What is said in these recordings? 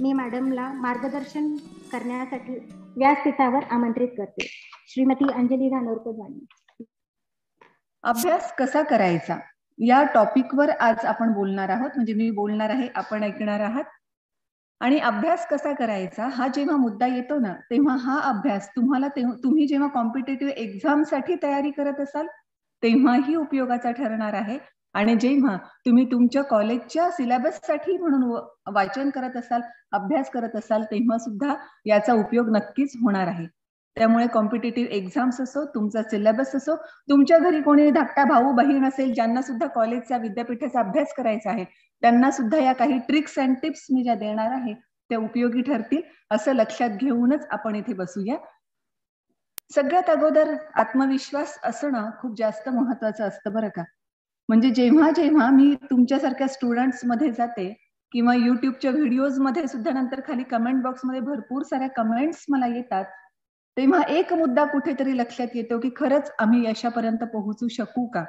मी मॅडमला मार्गदर्शन करण्यासाठी व्यासपीठावर आमंत्रित करते. श्रीमती अंजली धानोरकर जाणी. अभ्यास कसा करायचा या टॉपिकवर आज आपण बोलणार आहोत. म्हणजे मी बोलणार आहे, आपण ऐकणार आहात. आणि अभ्यास कसा करायचा हा जेव्हा मुद्दा येतो ना, तेव्हा हा अभ्यास तुम्ही जेव्हा कॉम्पिटेटिव्ह एक्झामसाठी तयारी करत असाल तेव्हाही उपयोगाचा ठरणार आहे. आणि जेव्हा तुम्ही तुमच्या कॉलेजच्या सिलेबससाठी म्हणून वाचन करत असाल, अभ्यास करत असाल, तेव्हा सुद्धा याचा उपयोग नक्कीच होणार आहे. त्यामुळे कॉम्पिटेटिव्ह एक्झाम्स असो, तुमचा सिलेबस असो, तुमच्या घरी कोणी धाकटा भाऊ बहीण असेल ज्यांना सुद्धा कॉलेजचा विद्यापीठाचा अभ्यास करायचा आहे, त्यांना सुद्धा या काही ट्रिक्स अँड टिप्स मी ज्या देणार आहे त्या उपयोगी ठरतील असं लक्षात घेऊनच आपण इथे बसूया. सगळ्यात अगोदर आत्मविश्वास असणं खूप जास्त महत्वाचं असतं बरं का. म्हणजे जेव्हा जेव्हा मी तुमच्यासारख्या स्टुडंट्स मध्ये जाते किंवा युट्यूबच्या व्हिडिओज मध्ये सुद्धा नंतर खाली कमेंट बॉक्समध्ये भरपूर साऱ्या कमेंट्स मला येतात, तेव्हा एक मुद्दा कुठेतरी लक्षात येतो की खरंच आम्ही यशापर्यंत पोहोचू शकू का.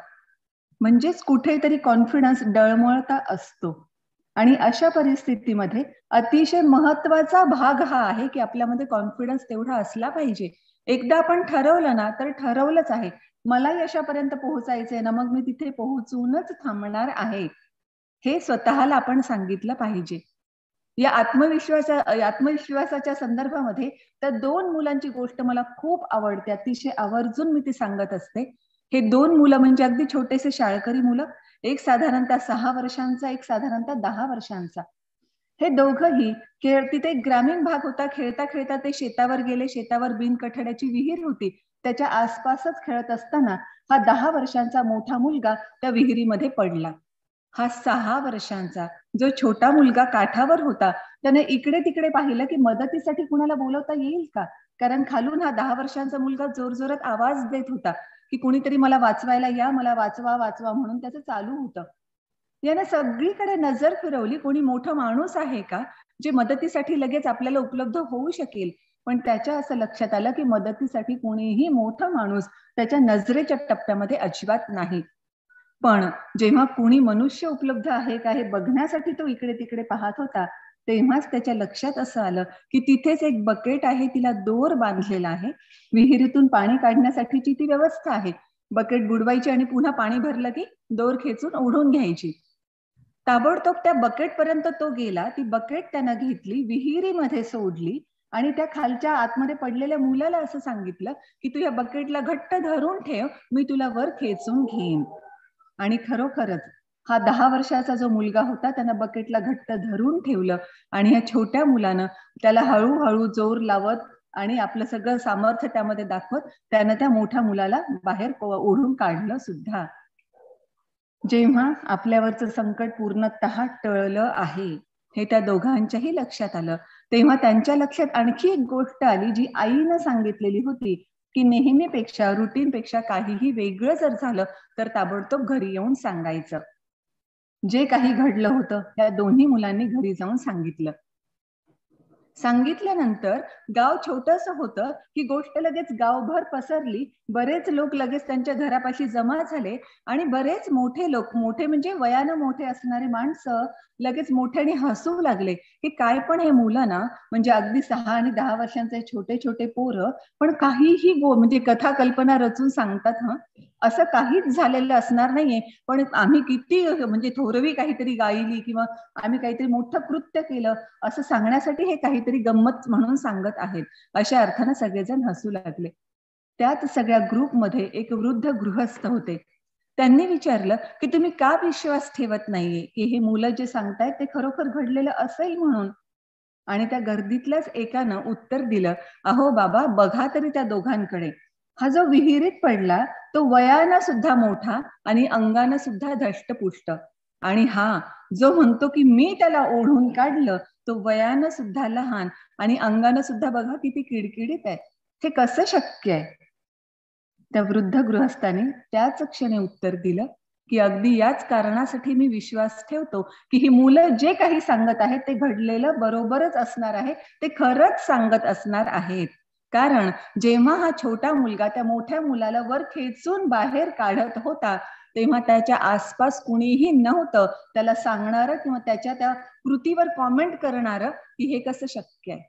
म्हणजेच कुठेतरी कॉन्फिडन्स डळमळता असतो. आणि अशा परिस्थितीमध्ये अतिशय महत्वाचा भाग हा आहे की आपल्यामध्ये कॉन्फिडन्स तेवढा असला पाहिजे. एकदा आपण ठरवलं ना तर ठरवलंच आहे, मला यशापर्यंत पोहोचायचंय ना, मग मी तिथे पोहोचूनच थांबणार आहे, हे स्वतःला आपण सांगितलं पाहिजे. या आत्मविश्वासाच्या संदर्भामध्ये त्या दोन मुलांची गोष्ट मला खूप आवडते, अतिशय आवर्जून मी ती सांगत असते. हे दोन मुलं म्हणजे अगदी छोटेसे शाळकरी मुलं, एक साधारणतः 6 वर्षांचा, एक साधारणतः 10 वर्षांचा. हे दोघंही तिथे एक ग्रामीण भाग होता, खेळता खेळता ते शेतावर गेले. शेतावर बिनकठड्याची विहीर होती, त्याच्या आसपासच खेळत असताना हा 10 वर्षांचा मोठा मुलगा त्या विहिरीमध्ये पडला. हा 6 वर्षांचा जो छोटा मुलगा काठावर होता त्याने इकडे तिकडे पाहिलं की मदतीसाठी कुणाला बोलवता येईल का, कारण खालून हा 10 वर्षांचा मुलगा जोरजोरात आवाज देत होता की कुणीतरी मला वाचवायला या, मला वाचवा वाचवा म्हणून त्याचं चालू होतं. याने सगळीकडे नजर फिरवली, कोणी मोठा माणूस आहे का जे मदतीसाठी लगेच आपल्याला उपलब्ध होऊ शकेल. पण त्याच्या असं लक्षात आलं की मदतीसाठी कोणीही मोठा माणूस त्याच्या नजरेच्या टप्प्यामध्ये अजिबात नाही. पण जेव्हा कोणी मनुष्य उपलब्ध आहे का हे बघण्यासाठी तो इकडे तिकडे पाहत होता, तेव्हाच त्याच्या लक्षात असं आलं की तिथेच एक बकेट आहे, तिला दोर बांधलेला आहे. विहिरीतून पाणी काढण्यासाठीची ती व्यवस्था आहे. बकेट बुडवायची आणि पुन्हा पाणी भरलं की दोर खेचून ओढून घ्यायची. ताबडतोब त्या बकेट पर्यंत तो गेला. ती बकेट त्यानं घेतली, विहिरीमध्ये सोडली आणि त्या खालच्या आतमध्ये पडलेल्या मुलाला असं सांगितलं की तू या बकेटला घट्ट धरून ठेव, मी तुला वर खेचून घेईन. आणि खरोखरच हा 10 वर्षाचा जो मुलगा होता त्यानं बकेटला घट्ट धरून ठेवलं आणि ह्या छोट्या मुलानं त्याला हळूहळू जोर लावत आणि आपलं सगळं सामर्थ्य त्यामध्ये दाखवत त्यानं त्या मोठ्या मुलाला बाहेर ओढून काढलं सुद्धा. जेव्हा आपल्यावरचं संकट पूर्णतः टळलं आहे हे त्या दोघांच्याही लक्षात आलं, तेव्हा त्यांच्या लक्षात आणखी एक गोष्ट आली जी आईनं सांगितलेली होती की नेहमीपेक्षा, रुटीनपेक्षा काहीही वेगळं जर झालं तर ताबडतोब घरी येऊन सांगायचं. जे काही घडलं होतं त्या दोन्ही मुलांनी घरी जाऊन सांगितलं. सांगितल्यानंतर गाव छोटंसं होतं, ही गोष्ट लगेच गावभर पसरली. बरेच लोक लगेच त्यांच्या घरापाशी जमा झाले आणि बरेच मोठे लोक, मोठे म्हणजे वयानं मोठे असणारी माणसं लगेच मोठ्याने हसू लागले की काय पण हे मुलं ना, म्हणजे अगदी 6 आणि 10 वर्षांचे छोटे छोटे पोरं पण काहीही म्हणजे कथा कल्पना रचून सांगतात. असं काहीच झालेलं असणार नाहीये, पण आम्ही किती म्हणजे थोरवी काहीतरी गायली किंवा आम्ही काहीतरी मोठं कृत्य केलं असं सांगण्यासाठी हे काहीतरी गंमत म्हणून सांगत आहेत, अशा अर्थानं सगळेजण हसू लागले. त्यात सगळ्या ग्रुपमध्ये एक वृद्ध गृहस्थ होते. त्यांनी विचारलं की तुम्ही का विश्वास ठेवत नाहीये की हे मुलं जे सांगतायत ते खरोखर घडलेलं असेल म्हणून. आणि त्या गर्दीतल्याच एकानं उत्तर दिलं, अहो बाबा बघा तरी त्या दोघांकडे, हा जो विहिरीत पडला तो वयानं सुद्धा मोठा आणि अंगानं सुद्धा धष्टपुष्ट, आणि हा जो म्हणतो की मी त्याला ओढून काढलं तो वयानं सुद्धा लहान आणि अंगानं सुद्धा बघा किती किडकिडीत आहे. हे कसं शक्य आहे. त्या वृद्ध गृहस्थाने त्याच क्षणी उत्तर दिलं की अगदी याच कारणासाठी मी विश्वास ठेवतो की ही मुलं जे काही सांगत आहेत ते घडलेलं बरोबरच असणार आहे, ते खरंच सांगत असणार आहेत. कारण जेव्हा हा छोटा मुलगा त्या मोठ्या मुलाला वर खेचून बाहेर काढत होता तेव्हा त्याच्या आसपास कुणीही नव्हतं त्याला सांगणारं किंवा त्याच्या त्या कृतीवर कॉमेंट करणारं की हे कसं शक्य आहे.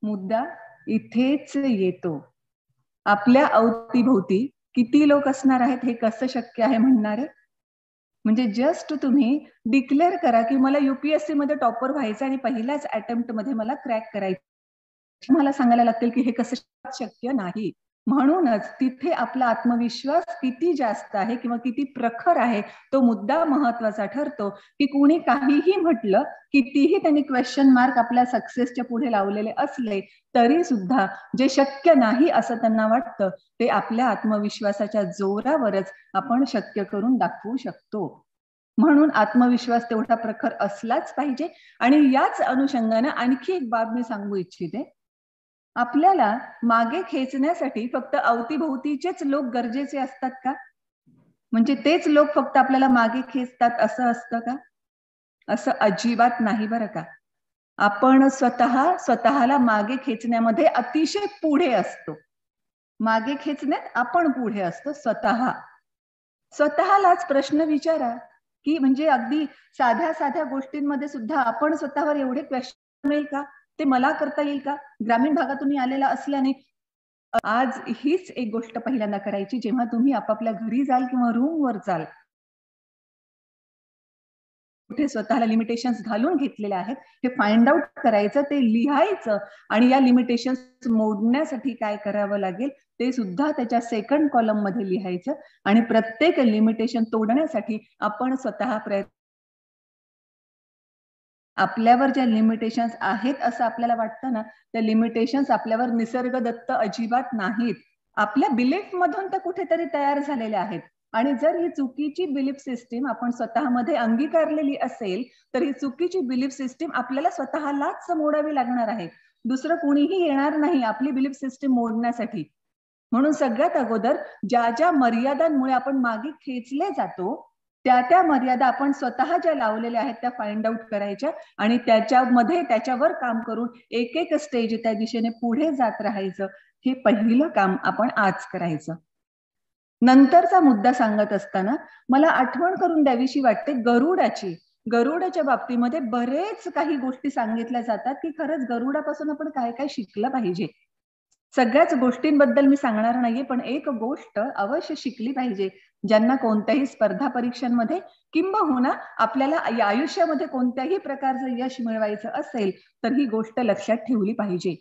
मुद्दा इथेच येतो. आपल्या अवतीभोवती किती लोक असणार आहेत हे कसं शक्य आहे म्हणणारे. म्हणजे जस्ट तुम्ही डिक्लेअर करा की मला UPSC मध्ये टॉपर व्हायचं आणि पहिल्याच अटेम्प्ट मध्ये मला क्रॅक करायचं. मला सांगायला लागतील की हे कसं शक्य नाही. म्हणूनच तिथे आपला आत्मविश्वास किती जास्त आहे किंवा किती प्रखर आहे तो मुद्दा महत्वाचा ठरतो. की कुणी काहीही म्हटलं, कितीही त्यांनी क्वेश्चन मार्क आपल्या सक्सेसच्या पुढे लावलेले असले तरी सुद्धा जे शक्य नाही असं त्यांना वाटतं ते आपल्या आत्मविश्वासाच्या जोरावरच आपण शक्य करून दाखवू शकतो. म्हणून आत्मविश्वास तेवढा प्रखर असलाच पाहिजे. आणि याच अनुषंगाने आणखी एक बाब मी सांगू इच्छिते. आपल्याला मागे खेचण्यासाठी फक्त अवतीभोवतीचेच लोक गरजेचे असतात का? म्हणजे तेच लोक फक्त आपल्याला मागे खेचतात असं असतं का? असं अजिबात नाही बरं का. आपण स्वतःला मागे खेचण्यामध्ये अतिशय पुढे असतो. मागे खेचण्यात आपण पुढे असतो. स्वतःलाच प्रश्न विचारा की म्हणजे अगदी साध्या गोष्टींमध्ये सुद्धा आपण स्वतःवर एवढे क्वेश्चन येईल का? ते मला करता येईल का? ग्रामीण भागातून आलेला असल्याने आज हीच एक गोष्ट पहिल्यांदा करायची. जेव्हा तुम्ही आपापल्या घरी जाल किंवा रूमवर जाल, कुठे स्वतःला लिमिटेशन्स घालून घेतलेले आहेत हे फाइंड आउट करायचं, ते लिहायचं आणि या लिमिटेशन्स मोडण्यासाठी काय करावं लागेल ते सुद्धा त्याच्या सेकंड कॉलम मध्ये लिहायचं. आणि प्रत्येक लिमिटेशन तोडण्यासाठी आपण स्वतः प्रयत्न, आपल्यावर ज्या लिमिटेशन्स आहेत असं आपल्याला वाटतं ना, त्या लिमिटेशन्स आपल्यावर निसर्ग दत्त अजिबात नाहीत. आपल्या बिलीफ मधून तर कुठेतरी तयार झालेल्या आहेत. आणि जर ही चुकीची बिलीफ सिस्टीम आपण स्वतःमध्ये अंगीकारलेली असेल तर ही चुकीची बिलीफ सिस्टीम आपल्याला स्वतःलाच मोडावी लागणार आहे. दुसरं कुणीही येणार नाही आपली बिलीफ सिस्टीम मोडण्यासाठी. म्हणून सगळ्यात अगोदर ज्या मर्यादांमुळे आपण मागे खेचले जातो त्या मर्यादा आपण स्वतः ज्या लावलेल्या आहेत त्या फाइंड आउट करायच्या आणि त्याच्यावर काम करून एक स्टेज त्या दिशेने पुढे जात राहायचं. हे पहिलं काम आपण आज करायचं. नंतरचा मुद्दा सांगत असताना मला आठवण करून द्यावीशी वाटते गरुडाची. गरुडाच्या बाबतीमध्ये बरेच काही गोष्टी सांगितल्या जातात की खरंच गरुडापासून आपण काय काय शिकलं पाहिजे. सगळ्याच गोष्टींबद्दल मी सांगणार नाहीये, पण एक गोष्ट अवश्य शिकली पाहिजे. ज्यांना कोणत्याही स्पर्धा परीक्षांमध्ये किंबहुना आपल्याला आयुष्यामध्ये कोणत्याही प्रकारचं यश मिळवायचं असेल तर ही गोष्ट लक्षात ठेवली पाहिजे.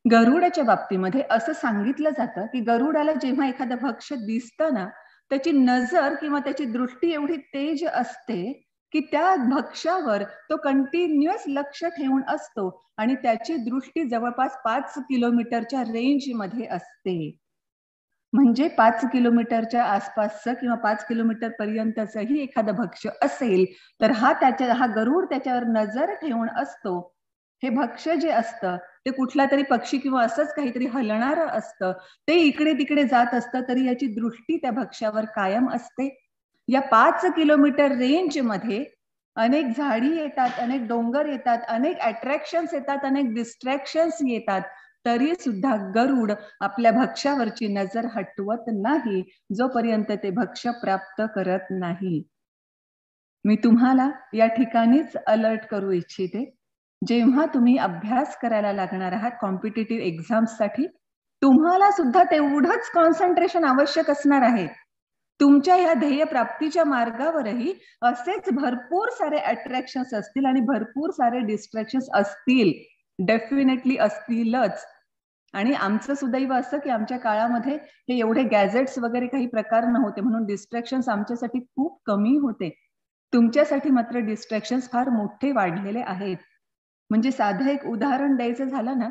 गरुडाच्या बाबतीमध्ये असं सांगितलं जातं की गरुडाला जेव्हा एखादं भक्ष्य दिसतं ना, त्याची नजर किंवा त्याची दृष्टी एवढी तेज असते की त्या भक्ष्यावर तो कंटिन्युअस लक्ष ठेवून असतो आणि त्याची दृष्टी जवळपास 5 किलोमीटरच्या रेंज मध्ये असते. म्हणजे 5 किलोमीटरच्या आसपासचं किंवा 5 किलोमीटर पर्यंतचंही एखादं भक्ष्य असेल तर हा गरुड त्याच्यावर नजर ठेवून असतो. हे भक्ष्य जे असतं ते कुठला तरी पक्षी किंवा असंच काहीतरी हलणारं असतं, ते इकडे तिकडे जात असतं तरी याची दृष्टी त्या भक्ष्यावर कायम असते. या 5 किलोमीटर रेंज मध्ये अनेक झाडी येतात, अनेक डोंगर येतात, अनेक अट्रॅक्शन्स येतात, अनेक डिस्ट्रॅक्शन्स येतात, तरी सुद्धा गरुड आपल्या भक्ष्यावरची नजर हटवत नाही जोपर्यंत ते भक्ष्य प्राप्त करत नाही. मी तुम्हाला या ठिकाणीच अलर्ट करू इच्छिते, जेव्हा तुम्ही अभ्यास करायला लागणार आहात कॉम्पिटिटिव्ह एक्झाम्ससाठी, तुम्हाला सुद्धा तेवढंच कॉन्सन्ट्रेशन आवश्यक असणार आहे. तुमच्या ह्या ध्येय प्राप्तीच्या मार्गावरही असेच भरपूर सारे अट्रॅक्शन्स असतील आणि भरपूर सारे डिस्ट्रॅक्शन्स असतील, डेफिनेटली असतीलच. आणि आमचं सुदैव असं की आमच्या काळामध्ये हे एवढे गॅजेट्स वगैरे काही प्रकार नव्हते, म्हणून डिस्ट्रॅक्शन्स आमच्यासाठी खूप कमी होते. तुमच्यासाठी मात्र डिस्ट्रॅक्शन्स फार मोठे वाढलेले आहेत. म्हणजे साधं एक उदाहरण द्यायचं झालं ना,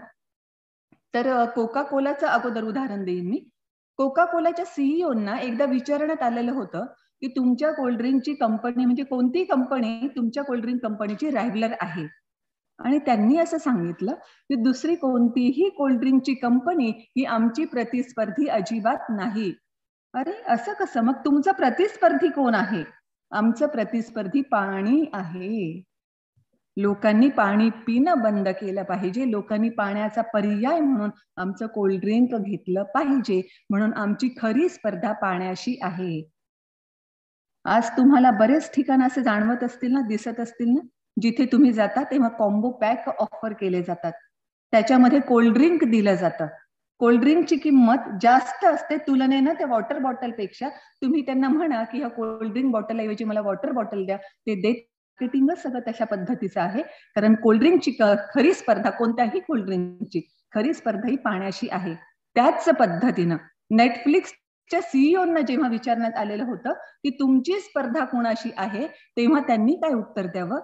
तर कोका कोलाचं अगोदर उदाहरण देईन मी. कोका कोलाच्या सीईओना एकदा विचारण्यात आलेलं होतं की तुमच्या कोल्ड्रिंकची कंपनी म्हणजे कोणती कंपनी तुमच्या कोल्ड्रिंक कंपनीची रायव्हलर आहे. आणि त्यांनी असं सांगितलं की दुसरी कोणतीही कोल्ड्रिंकची कंपनी ही आमची प्रतिस्पर्धी अजिबात नाही. अरे असं कसं? मग तुमचं प्रतिस्पर्धी कोण आहे? आमचं प्रतिस्पर्धी पाणी आहे. लोकांनी पाणी पिणं बंद केलं पाहिजे, लोकांनी पाण्याचा पर्याय म्हणून आमचं कोल्ड्रिंक घेतलं पाहिजे, म्हणून आमची खरी स्पर्धा पाण्याशी आहे. आज तुम्हाला बरेच ठिकाण असे जाणवत असतील ना, दिसत असतील ना, जिथे तुम्ही जाता तेव्हा कॉम्बो पॅक ऑफर केले जातात, त्याच्यामध्ये कोल्ड्रिंक दिलं जातं. कोल्ड्रिंकची किंमत जास्त असते तुलनेनं त्या वॉटर बॉटल पेक्षा. तुम्ही त्यांना म्हणा की ह्या कोल्ड्रिंक बॉटल ऐवजी मला वॉटर बॉटल द्या, ते देत. मार्केटिंगच सगळं तशा पद्धतीचं आहे, कारण कोल्ड्रिंकची खरी स्पर्धा, कोणत्याही कोल्ड्रिंकची खरी स्पर्धा ही पाण्याशी आहे. त्याच पद्धतीनं नेटफ्लिक्सच्या सीईओना जेव्हा विचारण्यात आलेलं होतं की तुमची स्पर्धा कोणाशी आहे, तेव्हा त्यांनी काय उत्तर द्यावं?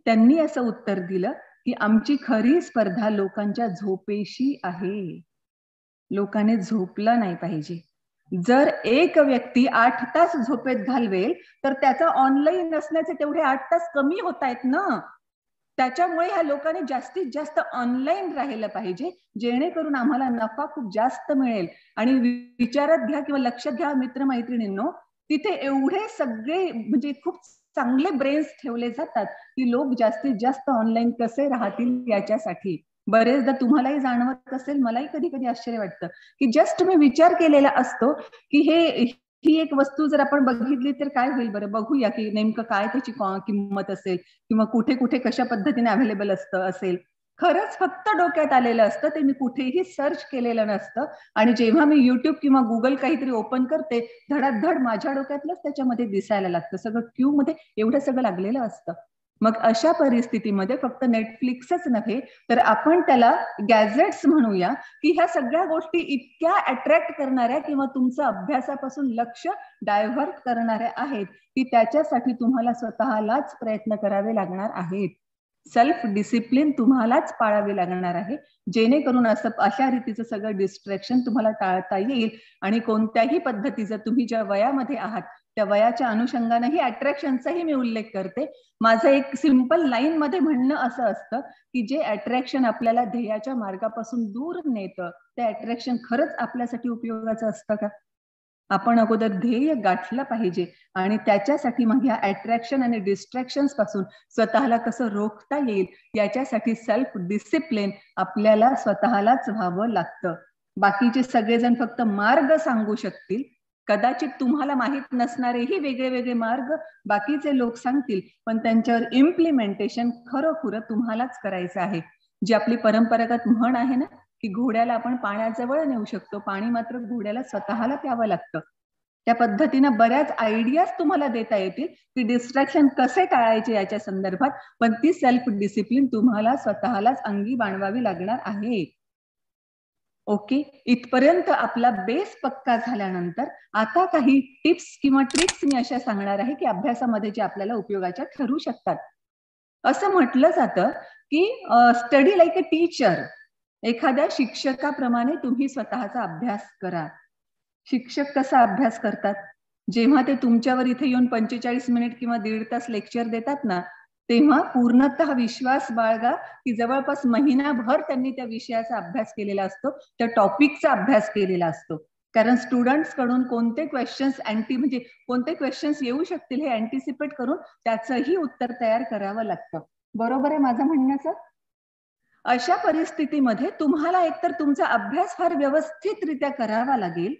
त्यांनी असं उत्तर दिलं की आमची खरी स्पर्धा लोकांच्या झोपेशी आहे. लोकांनी झोपलं नाही पाहिजे. जर एक व्यक्ती 8 तास झोपेत घालवेल तर त्याचा ऑनलाईन नसण्याचे तेवढे 8 तास कमी होत आहेत ना. त्याच्यामुळे ह्या लोकांनी जास्तीत जास्त ऑनलाईन राहिलं पाहिजे, जेणेकरून आम्हाला नफा खूप जास्त मिळेल. आणि विचारात घ्या किंवा लक्षात घ्या मित्रमैत्रिणींनो, तिथे एवढे सगळे म्हणजे खूप चांगले ब्रेन्स ठेवले जातात की लोक जास्तीत जास्त ऑनलाईन कसे राहतील याच्यासाठी. बरेचदा तुम्हालाही जाणवत असेल, मलाही कधी कधी आश्चर्य वाटतं की जस्ट मी विचार केलेला असतो की ही एक वस्तू जर आपण बघितली तर काय होईल बरं, बघूया की नेमकं काय त्याची किंमत असेल किंवा कुठे कुठे कशा पद्धतीने अवेलेबल असेल. खरंच फक्त डोक्यात आलेलं असतं, ते मी कुठेही सर्च केलेलं नसतं. आणि जेव्हा मी युट्यूब किंवा गुगल काहीतरी ओपन करते, धडाधड माझ्या डोक्यातलंच त्याच्यामध्ये दिसायला लागतं. सगळं क्यू मध्ये एवढं सगळं लागलेलं असतं. मग अशा परिस्थितीमध्ये फक्त नेटफ्लिक्सच नव्हे तर आपण त्याला गॅजेट्स म्हणूया की ह्या सगळ्या गोष्टी इतक्या अट्रॅक्ट करणाऱ्या किंवा तुमचं अभ्यासापासून लक्ष डायव्हर्ट करणाऱ्या आहेत की त्याच्यासाठी तुम्हाला स्वतःलाच प्रयत्न करावे लागणार आहेत. सेल्फ डिसिप्लिन तुम्हालाच पाळावे लागणार आहे, जेणेकरून अशा रीतीचं सगळं डिस्ट्रॅक्शन तुम्हाला टाळता येईल. आणि कोणत्याही पद्धतीचं तुम्ही ज्या वयामध्ये आहात त्या वयाच्या अनुषंगानेही अट्रॅक्शनचाही मी उल्लेख करते. माझं एक सिंपल लाईन मध्ये म्हणणं असं असतं की जे अट्रॅक्शन आपल्याला ध्येयाच्या मार्गापासून दूर नेतं, ते अट्रॅक्शन खरंच आपल्यासाठी उपयोगाचं असतं का? आपण अगोदर ध्येय गाठलं पाहिजे आणि त्याच्यासाठी मग ह्या अट्रॅक्शन आणि डिस्ट्रॅक्शन्स पासून स्वतःला कसं रोखता येईल याच्यासाठी सेल्फ डिसिप्लिन आपल्याला स्वतःलाच व्हावं लागतं. बाकीचे सगळेजण फक्त मार्ग सांगू शकतील, कदाचित तुम्हाला माहित नसणारेही वेगळे वेगळे मार्ग बाकीचे लोक सांगतील, पण त्यांच्यावर इम्प्लिमेंटेशन खरोखर तुम्हालाच करायचं आहे. जी आपली परंपरागत म्हण आहे ना की घोड्याला आपण पाण्याजवळ नेऊ शकतो, पाणी मात्र घोड्याला स्वतःला प्यावं लागतं. त्या पद्धतीनं बऱ्याच आयडियाज तुम्हाला देता येतील की डिस्ट्रॅक्शन कसे टाळायचे याच्या संदर्भात, पण ती सेल्फ डिसिप्लिन तुम्हाला स्वतःलाच अंगी बाणवावी लागणार आहे. ओके, इथपर्यंत आपला बेस पक्का झाल्यानंतर आता काही टिप्स किंवा ट्रिक्स मी अशा सांगणार आहे की अभ्यासामध्ये जे आपल्याला उपयोगाच्या ठरू शकतात. असं म्हटलं जातं की स्टडी लाईक अ टीचर. एखाद्या शिक्षकाप्रमाणे तुम्ही स्वतःचा अभ्यास करा. शिक्षक कसा अभ्यास करतात? जेव्हा ते तुमच्यावर इथे येऊन 45 मिनिट किंवा 1.5 तास लेक्चर देतात ना, तेव्हा पूर्णतः विश्वास बाळगा की जवळपास महिनाभर त्यांनी त्या विषयाचा अभ्यास केलेला असतो, त्या टॉपिकचा अभ्यास केलेला असतो. कारण स्टुडंट्स कडून कोणते क्वेश्चन्स म्हणजे कोणते क्वेश्चन्स येऊ शकतील हे अँटिसिपेट करून त्याचंही उत्तर तयार करावं लागतं. बरोबर आहे माझं म्हणण्याचं? अशा परिस्थितीमध्ये तुम्हाला एकतर तुमचा अभ्यास फार व्यवस्थितरित्या करावा लागेल.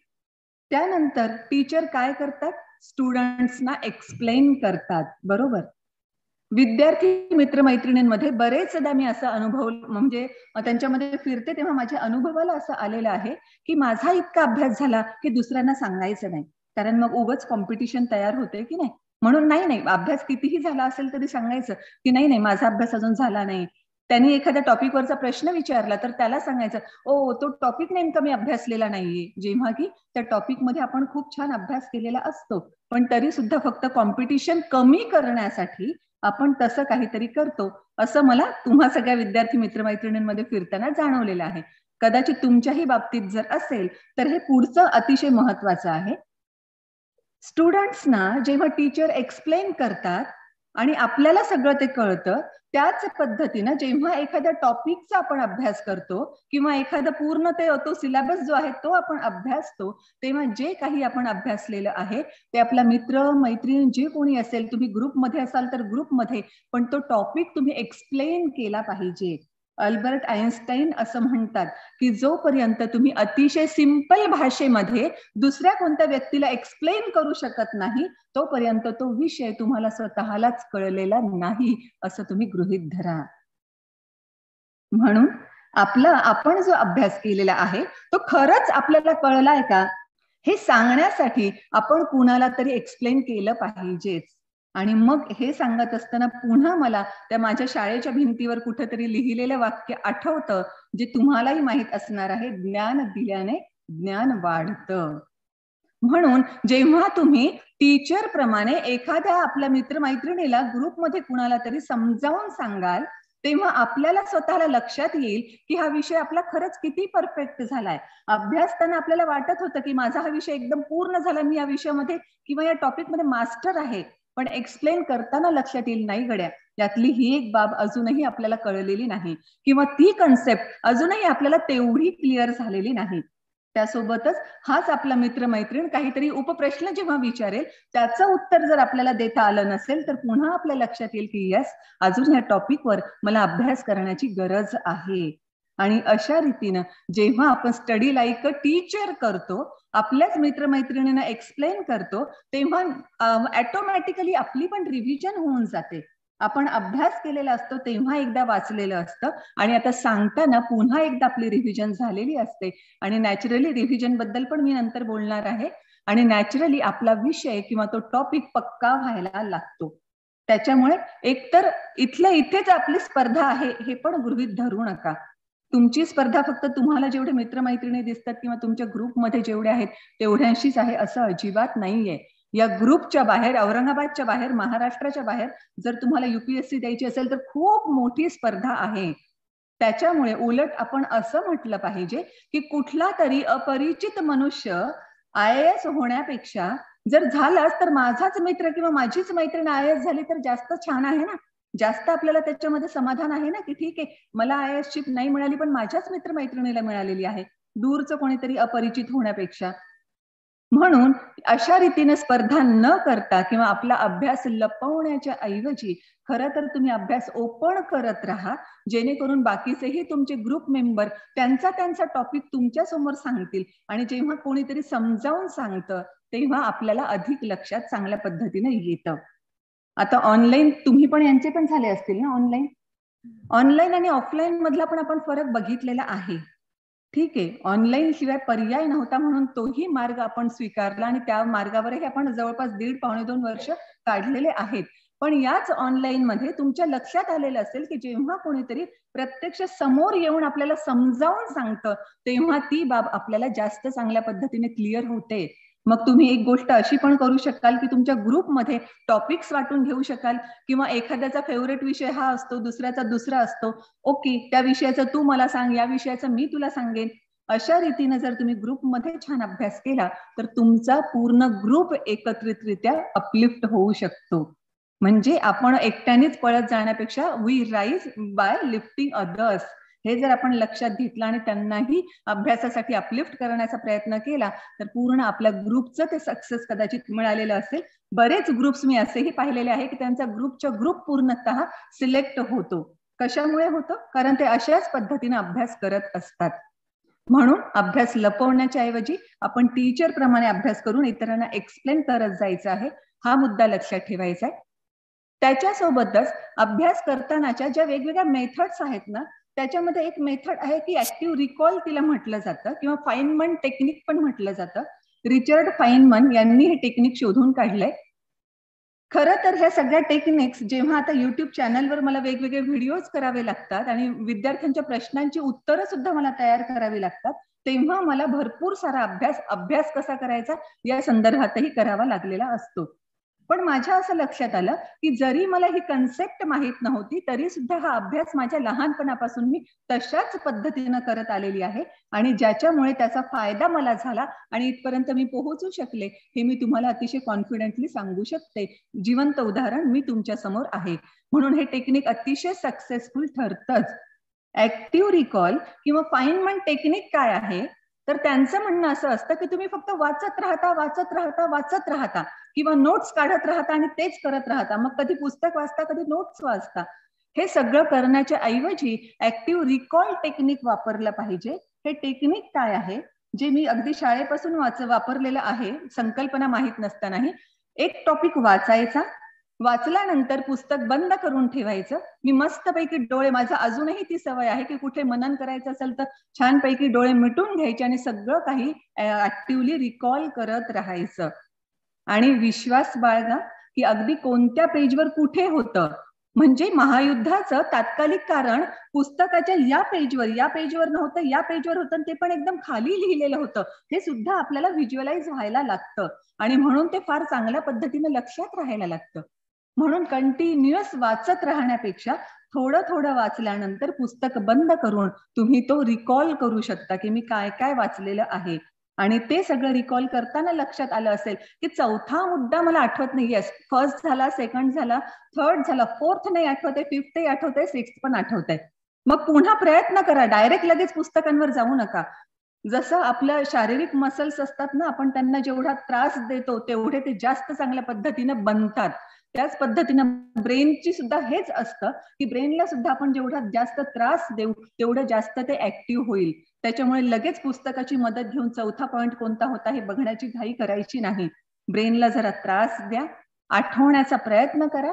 त्यानंतर टीचर काय करतात? स्टुडंट्सना एक्सप्लेन करतात. बरोबर. विद्यार्थी मित्रमैत्रिणींमध्ये बरेचदा मी असं अनुभव म्हणजे त्यांच्यामध्ये फिरते तेव्हा माझ्या अनुभवाला असं आलेलं आहे की माझा इतका अभ्यास झाला की दुसऱ्यांना सांगायचं नाही, कारण मग उगाच कॉम्पिटिशन तयार होते की नाही. म्हणून नाही अभ्यास कितीही झाला असेल तरी सांगायचं की नाही माझा अभ्यास अजून झाला नाही. त्यांनी एखाद्या टॉपिकवरचा प्रश्न विचारला तर त्याला सांगायचं ओ तो टॉपिक नेमका मी अभ्यासलेला नाहीये, जेव्हा की त्या टॉपिकमध्ये आपण खूप छान अभ्यास केलेला असतो. पण तरी सुद्धा फक्त कॉम्पिटिशन कमी करण्यासाठी आपण तसं काहीतरी करतो, असं मला तुम्हा सगळ्या विद्यार्थी मित्रमैत्रिणींमध्ये फिरताना जाणवलेलं आहे. कदाचित तुमच्याही बाबतीत जर असेल तर हे पुढचं अतिशय महत्वाचं आहे. स्टुडंट्सना जेव्हा टीचर एक्सप्लेन करतात आणि आपल्याला सगळं ते कळतं. त्याच पद्धतीनं जेव्हा एखाद्या टॉपिकचा आपण अभ्यास करतो किंवा एखादा पूर्ण तो सिलेबस जो आहे तो आपण अभ्यासतो, तेव्हा जे काही आपण अभ्यासलेलं आहे ते आपला मित्र मैत्रीण जे कोणी असेल, तुम्ही ग्रुपमध्ये असाल तर ग्रुपमध्ये, पण तो टॉपिक तुम्ही एक्सप्लेन केला पाहिजे. अल्बर्ट आइन्स्टाईन असं म्हणतात की जोपर्यंत तुम्ही अतिशय सिंपल भाषेमध्ये दुसऱ्या कोणत्या व्यक्तीला एक्सप्लेन करू शकत नाही, तोपर्यंत तो विषय तुम्हाला स्वतःलाच कळलेला नाही असं तुम्ही गृहीत धरा. म्हणून आपण जो अभ्यास केलेला आहे तो खरंच आपल्याला कळलाय का हे सांगण्यासाठी आपण कुणाला तरी एक्सप्लेन केलं पाहिजेच. आणि मग हे सांगत असताना पुन्हा मला त्या माझ्या शाळेच्या भिंतीवर कुठेतरी लिहिलेलं वाक्य आठवतं, जे तुम्हालाही माहित असणार आहे, ज्ञान दिल्याने ज्ञान वाढतं. म्हणून जेव्हा तुम्ही टीचर प्रमाणे एखाद्या आपल्या मित्रमैत्रिणीला ग्रुपमध्ये कुणाला तरी समजावून सांगाल, तेव्हा आपल्याला स्वतःला लक्षात येईल की हा विषय आपला खरंच किती परफेक्ट झालाय. अभ्यासताना आपल्याला वाटत होतं की माझा हा विषय एकदम पूर्ण झाला, मी या विषयामध्ये किंवा या टॉपिकमध्ये मास्टर आहे, पण एक्सप्लेन करताना लक्षात येईल नाही गड्या, यातली ही एक बाब अजूनही आपल्याला कळलेली नाही किंवा ती कन्सेप्ट अजूनही आपल्याला तेवढी क्लिअर झालेली नाही. त्यासोबतच हाच आपला मित्रमैत्रीण काहीतरी उपप्रश्न जेव्हा विचारेल, त्याचं उत्तर जर आपल्याला देता आलं नसेल तर पुन्हा आपल्या लक्षात येईल की यस, अजून या टॉपिकवर मला अभ्यास करण्याची गरज आहे. आणि अशा रीतीनं जेव्हा आपण स्टडी लाईक अ टीचर करतो, आपल्याच मित्रमैत्रिणींना एक्सप्लेन करतो, तेव्हा ऑटोमॅटिकली आपली पण रिव्हिजन होऊन जाते. आपण अभ्यास केलेला असतो तेव्हा एकदा वाचलेलं असतं आणि आता सांगताना पुन्हा एकदा आपली रिव्हिजन झालेली असते. आणि नॅचरली रिव्हिजन बद्दल पण मी नंतर बोलणार आहे. आणि नॅचरली आपला विषय किंवा तो टॉपिक पक्का व्हायला लागतो. त्याच्यामुळे एकतर इथल्या इथेच आपली स्पर्धा आहे हे पण गृहीत धरू नका. तुमची स्पर्धा फक्त तुम्हाला जेवढे मित्रमैत्रिणी दिसतात किंवा तुमच्या ग्रुपमध्ये जेवढे आहेत तेवढ्यांशीच आहे असं अजिबात नाहीये. या ग्रुपच्या बाहेर, औरंगाबादच्या बाहेर, महाराष्ट्राच्या बाहेर जर तुम्हाला UPSC द्यायची असेल तर खूप मोठी स्पर्धा आहे. त्याच्यामुळे उलट आपण असं म्हटलं पाहिजे की कुठला तरी अपरिचित मनुष्य IAS होण्यापेक्षा जर झालाच तर माझाच मित्र किंवा माझीच मैत्रीण IAS झाली तर जास्त छान आहे ना. जास्त आपल्याला त्याच्यामध्ये समाधान आहे ना की ठीक आहे, मला IAS ची नाही मिळाली पण माझ्याच मित्रमैत्रिणीला मिळालेली आहे, दूरचं कोणीतरी अपरिचित होण्यापेक्षा. म्हणून अशा रीतीने स्पर्धा न करता किंवा आपला अभ्यास लपवण्याच्या ऐवजी खरं तर तुम्ही अभ्यास ओपन करत राहा, जेणेकरून बाकीचेही तुमचे ग्रुप मेंबर त्यांचा टॉपिक तुमच्या समोर सांगतील आणि जेव्हा कोणीतरी समजावून सांगतं तेव्हा आपल्याला अधिक लक्षात चांगल्या पद्धतीने येतं. आता ऑनलाईन तुम्ही पण यांचे पण झाले असतील ना, ऑनलाईन आणि ऑफलाईन मधला पण आपण फरक बघितलेला आहे. ठीक आहे, ऑनलाईन शिवाय पर्याय नव्हता म्हणून तोही मार्ग आपण स्वीकारला आणि त्या मार्गावरही आपण जवळपास 1.5-2 वर्ष काढलेले आहेत. पण याच ऑनलाईन मध्ये तुमच्या लक्षात आलेलं असेल की जेव्हा कोणीतरी प्रत्यक्ष समोर येऊन आपल्याला समजावून सांगतं तेव्हा ती बाब आपल्याला जास्त चांगल्या पद्धतीने क्लिअर होते. मग तुम्ही एक गोष्ट अशी पण करू शकाल की तुमच्या ग्रुपमध्ये टॉपिक्स वाटून घेऊ शकाल किंवा एखाद्याचा फेवरेट विषय हा असतो, दुसऱ्याचा दुसरा असतो. ओके, त्या विषयाचं तू मला सांग, या विषयाचं मी तुला सांगेन. अशा रीतीने जर तुम्ही ग्रुपमध्ये छान अभ्यास केला तर तुमचा पूर्ण ग्रुप एकत्रितरित्या अपलिफ्ट होऊ शकतो. म्हणजे आपण एकट्यानेच पळत जाण्यापेक्षा we rise by lifting others, हे जर आपण लक्षात घेतलं आणि त्यांनाही अभ्यासासाठी अपलिफ्ट करण्याचा प्रयत्न केला तर पूर्ण आपल्या ग्रुपचं ते सक्सेस कदाचित मिळालेलं असेल. बरेच ग्रुप्स मी असेही पाहिलेले आहे की त्यांचा ग्रुप पूर्णतः सिलेक्ट होतो. कशामुळे होतं? कारण ते अशाच पद्धतीने अभ्यास करत असतात. म्हणून अभ्यास लपवण्याच्या ऐवजी आपण टीचर प्रमाणे अभ्यास करून इतरांना एक्सप्लेन करत जायचं आहे, हा मुद्दा लक्षात ठेवायचा आहे. त्याच्यासोबतच अभ्यास करतानाच्या ज्या वेगवेगळ्या मेथड्स आहेत ना, त्याच्यामध्ये एक मेथड आहे की ऍक्टिव्ह रिकॉल तिला म्हटलं जातं किंवा फाइनमन टेक्निक पण म्हटलं जातं. रिचर्ड फाइनमन यांनी हे टेक्निक शोधून काढलंय. खरं तर ह्या सगळ्या टेक्निक्स जेव्हा आता युट्यूब चॅनलवर मला वेगवेगळे व्हिडिओज करावे लागतात आणि विद्यार्थ्यांच्या प्रश्नांची उत्तरं सुद्धा मला तयार करावी लागतात, तेव्हा मला भरपूर सारा अभ्यास कसा करायचा या संदर्भातही करावा लागलेला असतो. पण माझ्या असं लक्षात आलं की जरी मला ही कन्सेप्ट माहित नव्हती तरी सुद्धा हा अभ्यास माझ्या लहानपणापासून मी तशाच पद्धतीनं करत आलेली आहे आणि ज्याच्यामुळे त्याचा फायदा मला झाला आणि इथपर्यंत मी पोहोचू शकले हे मी तुम्हाला अतिशय कॉन्फिडेंटली सांगू शकते. जिवंत उदाहरण मी तुमच्या समोर आहे. म्हणून हे टेक्निक अतिशय सक्सेसफुल ठरतंच. ऍक्टिव्ह रिकॉल किंवा फाइनमेंट टेक्निक काय आहे तर त्यांचं म्हणणं असं असतं की तुम्ही फक्त वाचत राहता किंवा नोट्स काढत राहता आणि तेच करत राहता. मग कधी पुस्तक वाचता कधी नोट्स वाचता. हे सगळं करण्याच्या ऐवजी ऍक्टिव्ह रिकॉल टेक्निक वापरलं पाहिजे. हे टेक्निक काय आहे जे मी अगदी शाळेपासून वापरलेलं आहे संकल्पना माहित नसतानाही. एक टॉपिक वाचायचा, वाचल्यानंतर पुस्तक बंद करून ठेवायचं. मी मस्तपैकी डोळे, माझं अजूनही ती सवय आहे की कुठे मनन करायचं असेल तर छानपैकी डोळे मिटून घ्यायचे आणि सगळं काही ऍक्टिव्हली रिकॉल करत राहायचं. आणि विश्वास बाळगा की अगदी कोणत्या पेजवर कुठे होतं. म्हणजे महायुद्धाचं तात्कालिक कारण पुस्तकाच्या या पेजवर नव्हतं, या पेजवर होतं, ते पण एकदम खाली लिहिलेलं होतं. हे सुद्धा आपल्याला व्हिज्युअलाइज व्हायला लागतं आणि म्हणून ते फार चांगल्या पद्धतीने लक्षात राहायला लागतं. म्हणून कंटिन्युअस वाचत राहण्यापेक्षा थोडं थोडं वाचल्यानंतर पुस्तक बंद करून तुम्ही तो रिकॉल करू शकता की मी काय काय वाचलेलं आहे. आणि ते सगळं रिकॉल करताना लक्षात आलं असेल की चौथा मुद्दा मला आठवत नाही. येस, फर्स्ट झाला, सेकंड झाला, थर्ड झाला, फोर्थ नाही आठवत आहे, फिफ्थही आठवत आहे, सिक्स्थ पण आठवत आहे. मग पुन्हा प्रयत्न करा. डायरेक्ट लगेच पुस्तकांवर जाऊ नका. जसं आपल्या शारीरिक मसल्स असतात ना, आपण त्यांना जेवढा त्रास देतो तेवढे ते जास्त चांगल्या पद्धतीने बनतात. त्याच पद्धतीनं ब्रेनची सुद्धा हेच असतं की ब्रेनला सुद्धा आपण जेवढा जास्त त्रास देऊ तेवढं जास्त ते ऍक्टिव्ह होईल. त्याच्यामुळे लगेच पुस्तकाची मदत घेऊन चौथा पॉइंट कोणता होता हे बघण्याची घाई करायची नाही. ब्रेनला जरा त्रास द्या, आठवण्याचा प्रयत्न करा.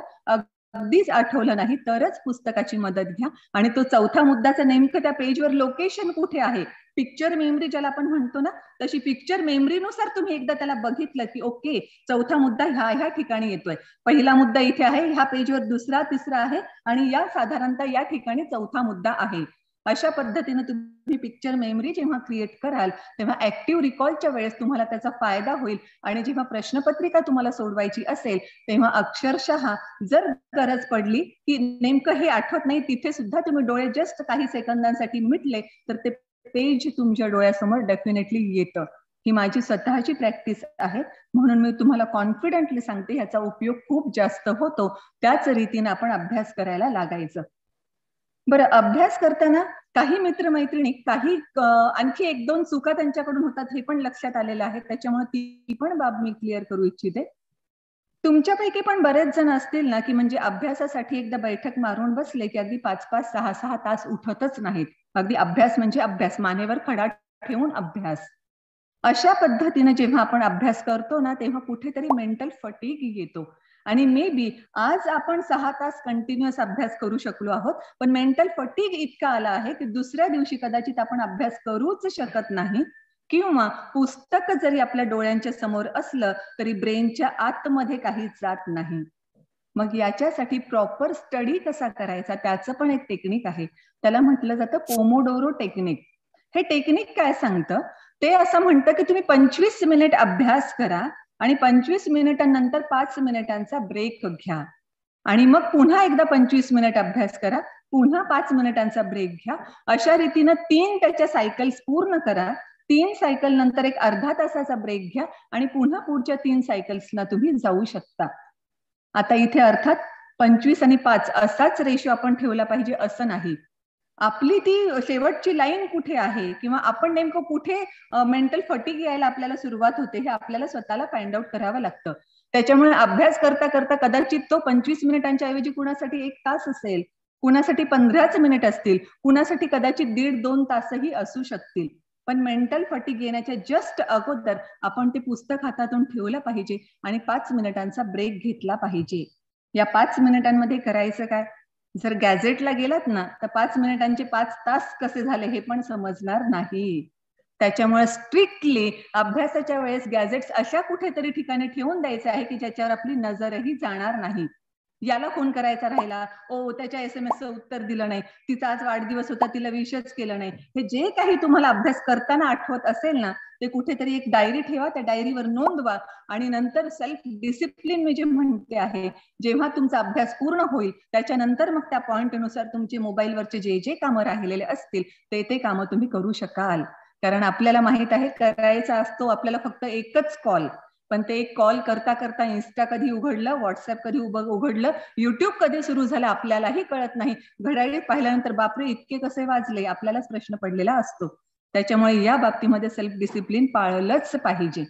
अगदीच आठवलं नाही तरच पुस्तकाची मदत घ्या. आणि तो चौथा मुद्दाचा नेमकं त्या पेजवर लोकेशन कुठे आहे, पिक्चर मेमरी ज्याला आपण म्हणतो ना, तशी पिक्चर मेमरीनुसार तुम्ही एकदा त्याला बघितलं की ओके चौथा मुद्दा ह्या ठिकाणी येतोय, पहिला मुद्दा इथे आहे, ह्या पेजवर दुसरा तिसरा आहे आणि या साधारणतः या ठिकाणी चौथा मुद्दा आहे. अशा पद्धतीने तुम्ही पिक्चर मेमरी जेव्हा क्रिएट कराल तेव्हा ऍक्टिव्ह रिकॉलच्या वेळेस तुम्हाला त्याचा फायदा होईल. आणि जेव्हा प्रश्नपत्रिका तुम्हाला सोडवायची असेल तेव्हा अक्षरशः जर गरज पडली की नेमकं हे आठवत नाही तिथे सुद्धा तुम्ही डोळे जस्ट काही सेकंदांसाठी मिटले तर ते पेज तुमच्या डोळ्यासमोर डेफिनेटली येतं. ही माझी स्वतःची प्रॅक्टिस आहे म्हणून मी तुम्हाला कॉन्फिडेंटली सांगते ह्याचा उपयोग खूप जास्त होतो. त्याच रीतीने आपण अभ्यास करायला लागायचं. बरं, अभ्यास करताना काही मित्रमैत्रिणी काही आणखी एक दोन चुका त्यांच्याकडून होतात हे पण लक्षात आलेलं आहे. त्याच्यामुळे ती पण बाब मी क्लिअर करू इच्छिते. तुमच्यापैकी पण बरेच जण असतील ना की म्हणजे अभ्यासासाठी एकदा बैठक मारून बसले की अगदी 5-5, 6-6 तास उठतच नाहीत. अगदी अभ्यास म्हणजे अभ्यास, मानेवर खडा ठेवून अभ्यास. अशा पद्धतीने जेव्हा आपण अभ्यास करतो ना तेव्हा कुठेतरी मेंटल फटीग येतो. आणि मे बी आज आपण 6 तास कंटिन्युअस अभ्यास करू शकलो आहोत पण मेंटल फटीग इतका आला आहे की दुसऱ्या दिवशी कदाचित आपण अभ्यास करूच शकत नाही किंवा पुस्तक जरी आपल्या डोळ्यांच्या समोर असलं तरी ब्रेनच्या आतमध्ये काहीच जात नाही. मग याच्यासाठी प्रॉपर स्टडी कसा करायचा त्याचं पण एक टेक्निक आहे. त्याला म्हटलं जातं पोमोडोरो टेक्निक. हे टेक्निक काय सांगतं ते असं म्हणतं की तुम्ही 25 मिनिट अभ्यास करा आणि 25 मिनिटांनंतर 5 मिनिटांचा ब्रेक घ्या आणि मग पुन्हा एकदा 25 मिनिट अभ्यास करा, पुन्हा 5 मिनिटांचा ब्रेक घ्या. अशा रीतीनं 3 त्याच्या सायकल्स पूर्ण करा. 3 सायकल नंतर एक अर्धा तासाचा ब्रेक घ्या आणि पुन्हा पुढच्या 3 सायकल्सला तुम्ही जाऊ शकता. आता इथे अर्थात 25 आणि 5 असाच रेशो आपण ठेवला पाहिजे असं नाही. आपली ती शेवटची लाईन कुठे आहे किंवा आपण नेमकं कुठे मेंटल फटीग यायला आपल्याला सुरुवात होते हे आपल्याला स्वतःला फाइंड आउट करावं लागतं. त्याच्यामुळे अभ्यास करता करता कदाचित तो 25 मिनिटांच्या ऐवजी कुणासाठी 1 तास असेल, कुणासाठी 15च मिनिट असतील, कुणासाठी कदाचित 1.5-2 तासही असू शकतील. पण मेंटल फटीग येण्याच्या जस्ट अगोदर आपण ते पुस्तक हातातून ठेवलं पाहिजे आणि 5 मिनिटांचा ब्रेक घेतला पाहिजे. या 5 मिनिटांमध्ये करायचं काय, जर गॅझेटला गेलात ना तर 5 मिनिटांचे 5 तास कसे झाले हे पण समजणार नाही. त्याच्यामुळे स्ट्रिक्टली अभ्यासाच्या वेळेस गॅझेट्स अशा कुठेतरी ठिकाणी ठेवून द्यायचे आहे की ज्याच्यावर आपली नजरही जाणार नाही. याला फोन करायचा राहिला, ओ त्याच्या SMS चं उत्तर दिलं नाही, तिचा आज वाढदिवस होता तिला विशच केलं नाही. हे जे काही तुम्हाला अभ्यास करताना आठवत असेल ना, ते कुठेतरी एक डायरी ठेवा, त्या डायरीवर नोंदवा आणि नंतर सेल्फ डिसिप्लिन मी जे म्हणते आहे, जेव्हा तुमचा अभ्यास पूर्ण होईल त्याच्यानंतर मग त्या पॉइंटनुसार तुमचे मोबाईलवरचे जे जे कामं राहिलेले असतील ते कामं तुम्ही करू शकाल. कारण आपल्याला माहित आहे करायचा असतो आपल्याला फक्त एकच कॉल, पण ते एक कॉल करता करता इन्स्टा कधी उघडलं, व्हॉट्सअप कधी उघडलं, युट्यूब कधी सुरू झालं आपल्यालाही कळत नाही. घड्याळीत पाहिल्यानंतर बापरे इतके कसे वाजले आपल्यालाच प्रश्न पडलेला असतो. त्याच्यामुळे या बाबतीमध्ये सेल्फ डिसिप्लिन पाळलंच पाहिजे.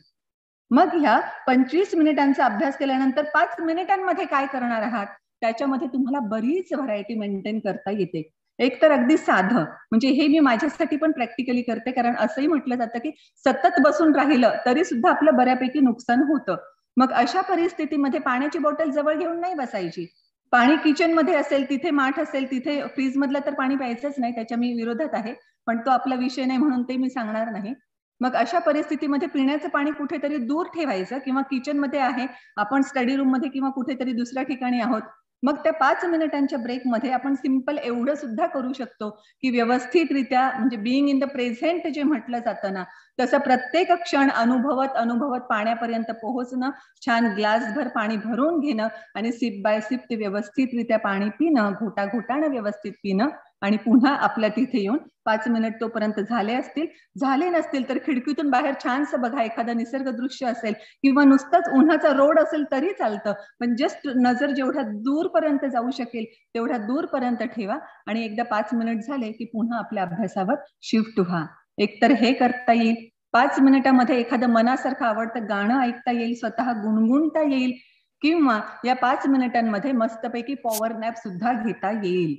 मग ह्या 25 मिनिटांचा अभ्यास केल्यानंतर 5 मिनिटांमध्ये काय करणार आहात त्याच्यामध्ये तुम्हाला बरीच व्हरायटी मेंटेन करता येते. एक तर अगदी साधं, म्हणजे हे मी माझ्यासाठी पण प्रॅक्टिकली करते, कारण असंही म्हटलं जातं की सतत बसून राहिलं तरी सुद्धा आपलं बऱ्यापैकी नुकसान होतं. मग अशा परिस्थितीमध्ये पाण्याची बॉटल जवळ घेऊन नाही बसायची. पाणी किचनमध्ये असेल, तिथे माठ असेल, तिथे फ्रीज मधलं तर पाणी प्यायचंच नाही, त्याच्या मी विरोधात आहे, पण तो आपला विषय नाही म्हणून ते मी सांगणार नाही. मग अशा परिस्थितीमध्ये पिण्याचं पाणी कुठेतरी दूर ठेवायचं, किंवा किचनमध्ये आहे, आपण स्टडी रूम मध्ये किंवा कुठेतरी दुसऱ्या ठिकाणी आहोत, मग त्या 5 मिनिटांच्या ब्रेकमध्ये आपण सिंपल एवढं सुद्धा करू शकतो की व्यवस्थितरित्या, म्हणजे बिईंग इन द प्रेझेंट जे म्हटलं जातं ना, तसं प्रत्येक क्षण अनुभवत पाण्यापर्यंत पोहोचणं, छान ग्लासभर पाणी भरून घेणं आणि सिप बाय सिप ते व्यवस्थितरित्या पाणी पिणं, घोटाघोटानं व्यवस्थित पिणं, आणि पुन्हा आपल्या तिथे येऊन 5 मिनिट तोपर्यंत झाले असतील, झाले नसतील तर खिडकीतून बाहेर छानसं बघा, एखादं निसर्ग दृश्य असेल किंवा नुसतंच उन्हाचा रोड असेल तरी चालतं, पण जस्ट नजर जेवढ्या दूरपर्यंत जाऊ शकेल तेवढ्या दूरपर्यंत ठेवा आणि एकदा 5 मिनिट झाले की पुन्हा आपल्या अभ्यासावर शिफ्ट व्हा. एकतर हे करता येईल, 5 मिनिटामध्ये एखादं मनासारखं आवडतं गाणं ऐकता येईल, स्वतः गुणगुणता येईल, किंवा या 5 मिनिटांमध्ये मस्तपैकी पॉवर नॅप सुद्धा घेता येईल.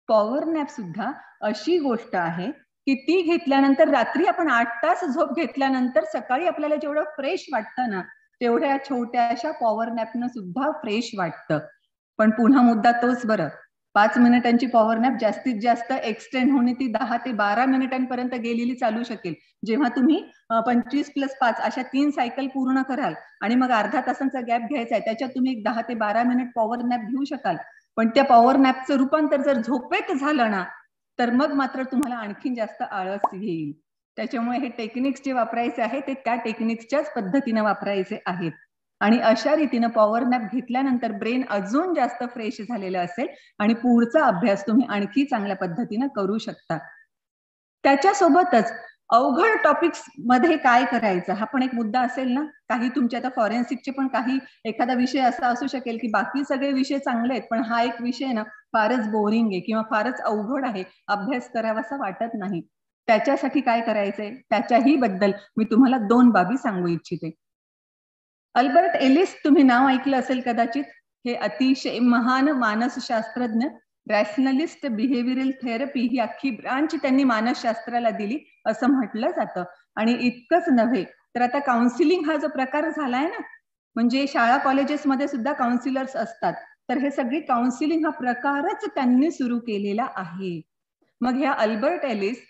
पॉवर नॅप सुद्धा अशी गोष्ट आहे की ती घेतल्यानंतर रात्री आपण 8 तास झोप घेतल्यानंतर सकाळी आपल्याला जेवढं फ्रेश वाटतं ना, तेवढ्या छोट्याशा पॉवर नॅपनं सुद्धा फ्रेश वाटतं. पण पुन्हा मुद्दा तोच बरं, 5 मिनिटांची पॉवर नॅप जास्तीत जास्त एक्सटेंड होणे ती 10 ते 12 मिनिटांपर्यंत गेलेली चालू शकेल. जेव्हा तुम्ही 25+5 अशा 3 सायकल पूर्ण कराल आणि मग अर्धा तासांचा गॅप घ्यायचा आहे, त्याच्यात तुम्ही एक 10 ते 12 मिनिट पॉवर नॅप घेऊ शकाल. पण त्या पॉवर नॅपचं रूपांतर जर झोपेत झालं ना, तर मग मात्र तुम्हाला आणखीन जास्त आळस येईल. त्याच्यामुळे हे टेक्निक्स जे वापरायचे आहे ते त्या टेक्निक्सच्याच पद्धतीने वापरायचे आहेत. आणि अशा रीतीनं पॉवर नॅप घेतल्यानंतर ब्रेन अजून जास्त फ्रेश झालेलं असेल आणि पुढचा अभ्यास तुम्ही आणखी चांगल्या पद्धतीनं करू शकता. त्याच्यासोबतच अवघड टॉपिक्स मध्ये काय करायचं हा पण एक मुद्दा असेल ना. काही तुमच्या आता फॉरेन्सिकचे पण काही एखादा विषय असा असू शकेल की बाकी सगळे विषय चांगले आहेत, पण हा एक विषय ना फारच बोरिंग आहे किंवा फारच अवघड आहे, अभ्यास करावासा वाटत नाही. त्याच्यासाठी काय करायचंय त्याच्याही बद्दल मी तुम्हाला 2 बाबी सांगू इच्छिते. अल्बर्ट एलिस तुम्ही नाव ऐकलं असेल कदाचित. हे अतिशय महान मानसशास्त्रज्ञ, रॅशनलिस्ट बिहेवियरल थेरपी ही अख्खी ब्रांच त्यांनी मानसशास्त्राला दिली असं म्हटलं जातं. आणि इतकंच नव्हे तर आता काउन्सिलिंग हा जो प्रकार झालाय ना, म्हणजे शाळा कॉलेजेसमध्ये सुद्धा काउन्सिलर्स असतात, तर हे सगळी काउन्सिलिंग हा प्रकारच त्यांनी सुरू केलेला आहे. मग ह्या अल्बर्ट एलिस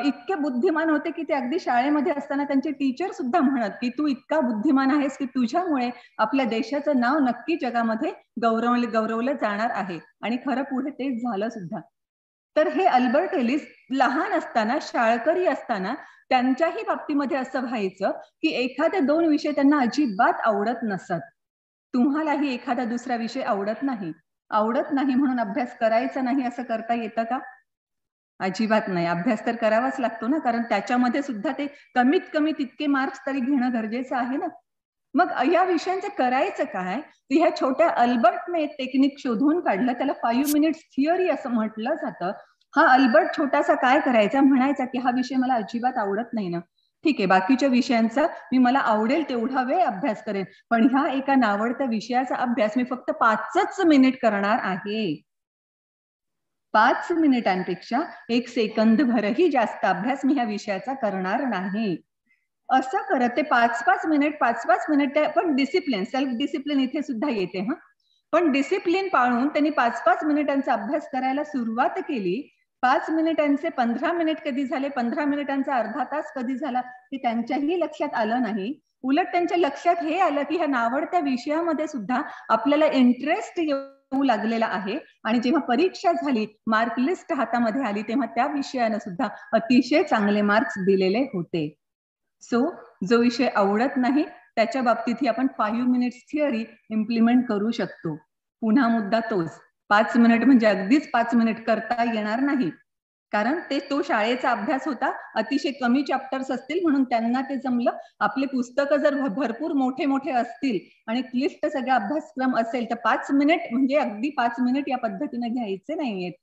इतके बुद्धिमान होते की ते अगदी शाळेमध्ये असताना त्यांचे टीचर सुद्धा म्हणत की तू इतका बुद्धिमान आहेस की तुझ्यामुळे आपल्या देशाचं नाव नक्की जगामध्ये गौरवलं जाणार आहे. आणि खरं पुढे तेच झालं सुद्धा. तर हे अल्बर्ट एलिस लहान असताना, शाळकरी असताना त्यांच्याही बाबतीमध्ये असं व्हायचं की एखादे 2 विषय त्यांना अजिबात आवडत नसत. तुम्हालाही एखादा दुसरा विषय आवडत नाही म्हणून अभ्यास करायचा नाही असं करता येतं का? अजिबात नाही. अभ्यास तर करावाच लागतो ना, कारण त्याच्यामध्ये सुद्धा ते कमीत कमी तितके मार्क्स तरी घेणं गरजेचं आहे ना. मग या विषयांचं करायचं काय? तर ह्या छोट्या अल्बर्टने एक टेक्निक शोधून काढलं, त्याला 5 मिनिट्स थिअरी असं म्हटलं जातं. हा अल्बर्ट छोटासा काय करायचा, म्हणायचा की हा विषय मला अजिबात आवडत नाही ना, ठीक आहे बाकीच्या विषयांचा मी मला आवडेल तेवढा वेळ अभ्यास करेन, पण ह्या एका नावडत्या विषयाचा अभ्यास मी फक्त 5 मिनिट करणार आहे. 5 मिनिटांपेक्षा 1 सेकंदभरही जास्त अभ्यास मी ह्या विषयाचा करणार नाही. असं करत ते 5-5 मिनिट पण डिसिप्लिन, सेल्फ डिसिप्लिन इथे सुद्धा येते हा. पण डिसिप्लिन पाळून त्यांनी 5-5 मिनिटांचा अभ्यास करायला सुरुवात केली. 5 मिनिटांचे 15 मिनिट कधी झाले, 15 मिनिटांचा अर्धा तास कधी झाला हे त्यांच्याही लक्षात आलं नाही. उलट त्यांच्या लक्षात हे आलं की ह्या नावडत्या विषयामध्ये सुद्धा आपल्याला इंटरेस्ट येऊ लागलेला आहे, आणि जेव्हा परीक्षा झाली, मार्क लिस्ट हातामध्ये आली, तेव्हा त्या विषयानं सुद्धा अतिशय चांगले मार्क्स दिलेले होते. सो जो विषय आवडत नाही त्याच्या बाबतीत आपण 5 मिनिट्स थिअरी इम्प्लिमेंट करू शकतो. पुन्हा मुद्दा तोच, 5 मिनिट म्हणजे अगदीच 5 मिनिट करता येणार नाही, कारण तो शाळेचा अभ्यास होता, अतिशय कमी चॅप्टर्स असतील म्हणून त्यांना ते जमलं. आपले पुस्तकं जर भरपूर मोठे मोठे असतील आणि क्लिष्ट सगळा अभ्यासक्रम असेल तर 5 मिनिट म्हणजे अगदी 5 मिनिट या पद्धतीने घ्यायचे नाहीयेत.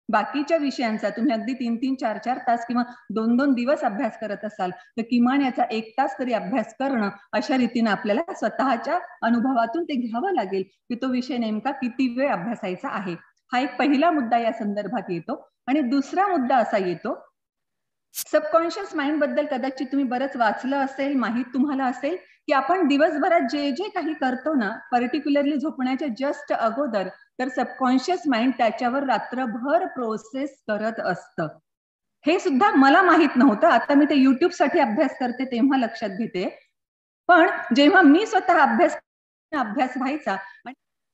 बाकीच्या विषयांचा तुम्ही अगदी 3-3, 4-4 तास किंवा 2-2 दिवस अभ्यास करत असाल तर किमान याचा 1 तास तरी अभ्यास करणं, अशा रीतीने आपल्याला स्वतःच्या अनुभवातून ते घ्यावं लागेल की तो विषय नेमका किती वेळ अभ्यासायचा आहे. हा एक पहिला मुद्दा या संदर्भात येतो. आणि दुसरा मुद्दा असा येतो, सबकॉन्शियस माइंड बद्दल कदाचित तुम्ही बरंच वाचलं असेल, माहित तुम्हाला असेल की आपण दिवसभरात जे जे काही करतो ना, पर्टिक्युलरली झोपण्याच्या जस्ट अगोदर, तर सबकॉन्शियस माइंड त्याच्यावर रात्रभर प्रोसेस करत असतं. हे सुद्धा मला माहित नव्हतं. आता मी ते युट्यूब साठी अभ्यास करते तेव्हा लक्षात घेते. पण जेव्हा मी स्वतः अभ्यास व्हायचा,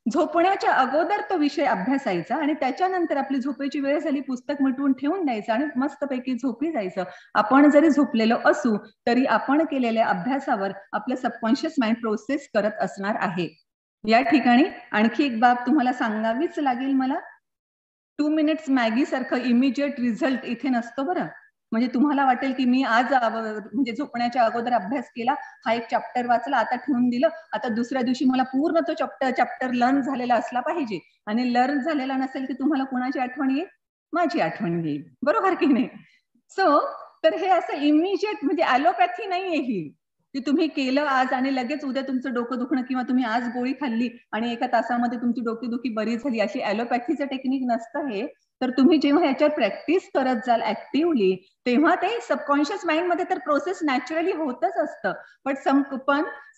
झोपण्याच्या अगोदर तो विषय अभ्यासायचा आणि त्याच्यानंतर आपली झोपेची वेळ झाली, पुस्तक मिटवून ठेवून द्यायचं आणि मस्तपैकी झोपी जायचं. आपण जरी झोपलेलो असू तरी आपण केलेल्या अभ्यासावर आपलं सबकॉन्शियस माइंड प्रोसेस करत असणार आहे. या ठिकाणी आणखी एक बाब तुम्हाला सांगावीच लागेल मला. 2 मिनिट्स मॅगी सारखं इमिजिएट रिझल्ट इथे नसतो बरं. म्हणजे तुम्हाला वाटेल की मी आज म्हणजे झोपण्याच्या अगोदर अभ्यास केला, हा एक चॅप्टर वाचला, आता ठेवून दिलं, आता दुसऱ्या दिवशी मला पूर्ण तो चॅप्टर लर्न झालेला असला पाहिजे. आणि लर्न झालेला नसेल की तुम्हाला कोणाची आठवण येईल? माझी आठवण येईल, बरोबर की नाही? सो तर हे असं इमिजिएट म्हणजे ॲलोपॅथी नाहीये ही, की तुम्ही केलं आज आणि लगेच उद्या तुमचं डोकं दुखणं, किंवा तुम्ही आज गोळी खाल्ली आणि 1 तासामध्ये तुमची डोकेदुखी बरी झाली, अशी ॲलोपॅथीचं टेक्निक नसतं हे. तर तुम्ही जेव्हा ह्याच्यावर प्रॅक्टिस करत जाल ऍक्टिव्हली, तेव्हा ते सबकॉन्शियस माइंड मध्ये तर प्रोसेस नॅचरली होतच असतं. पण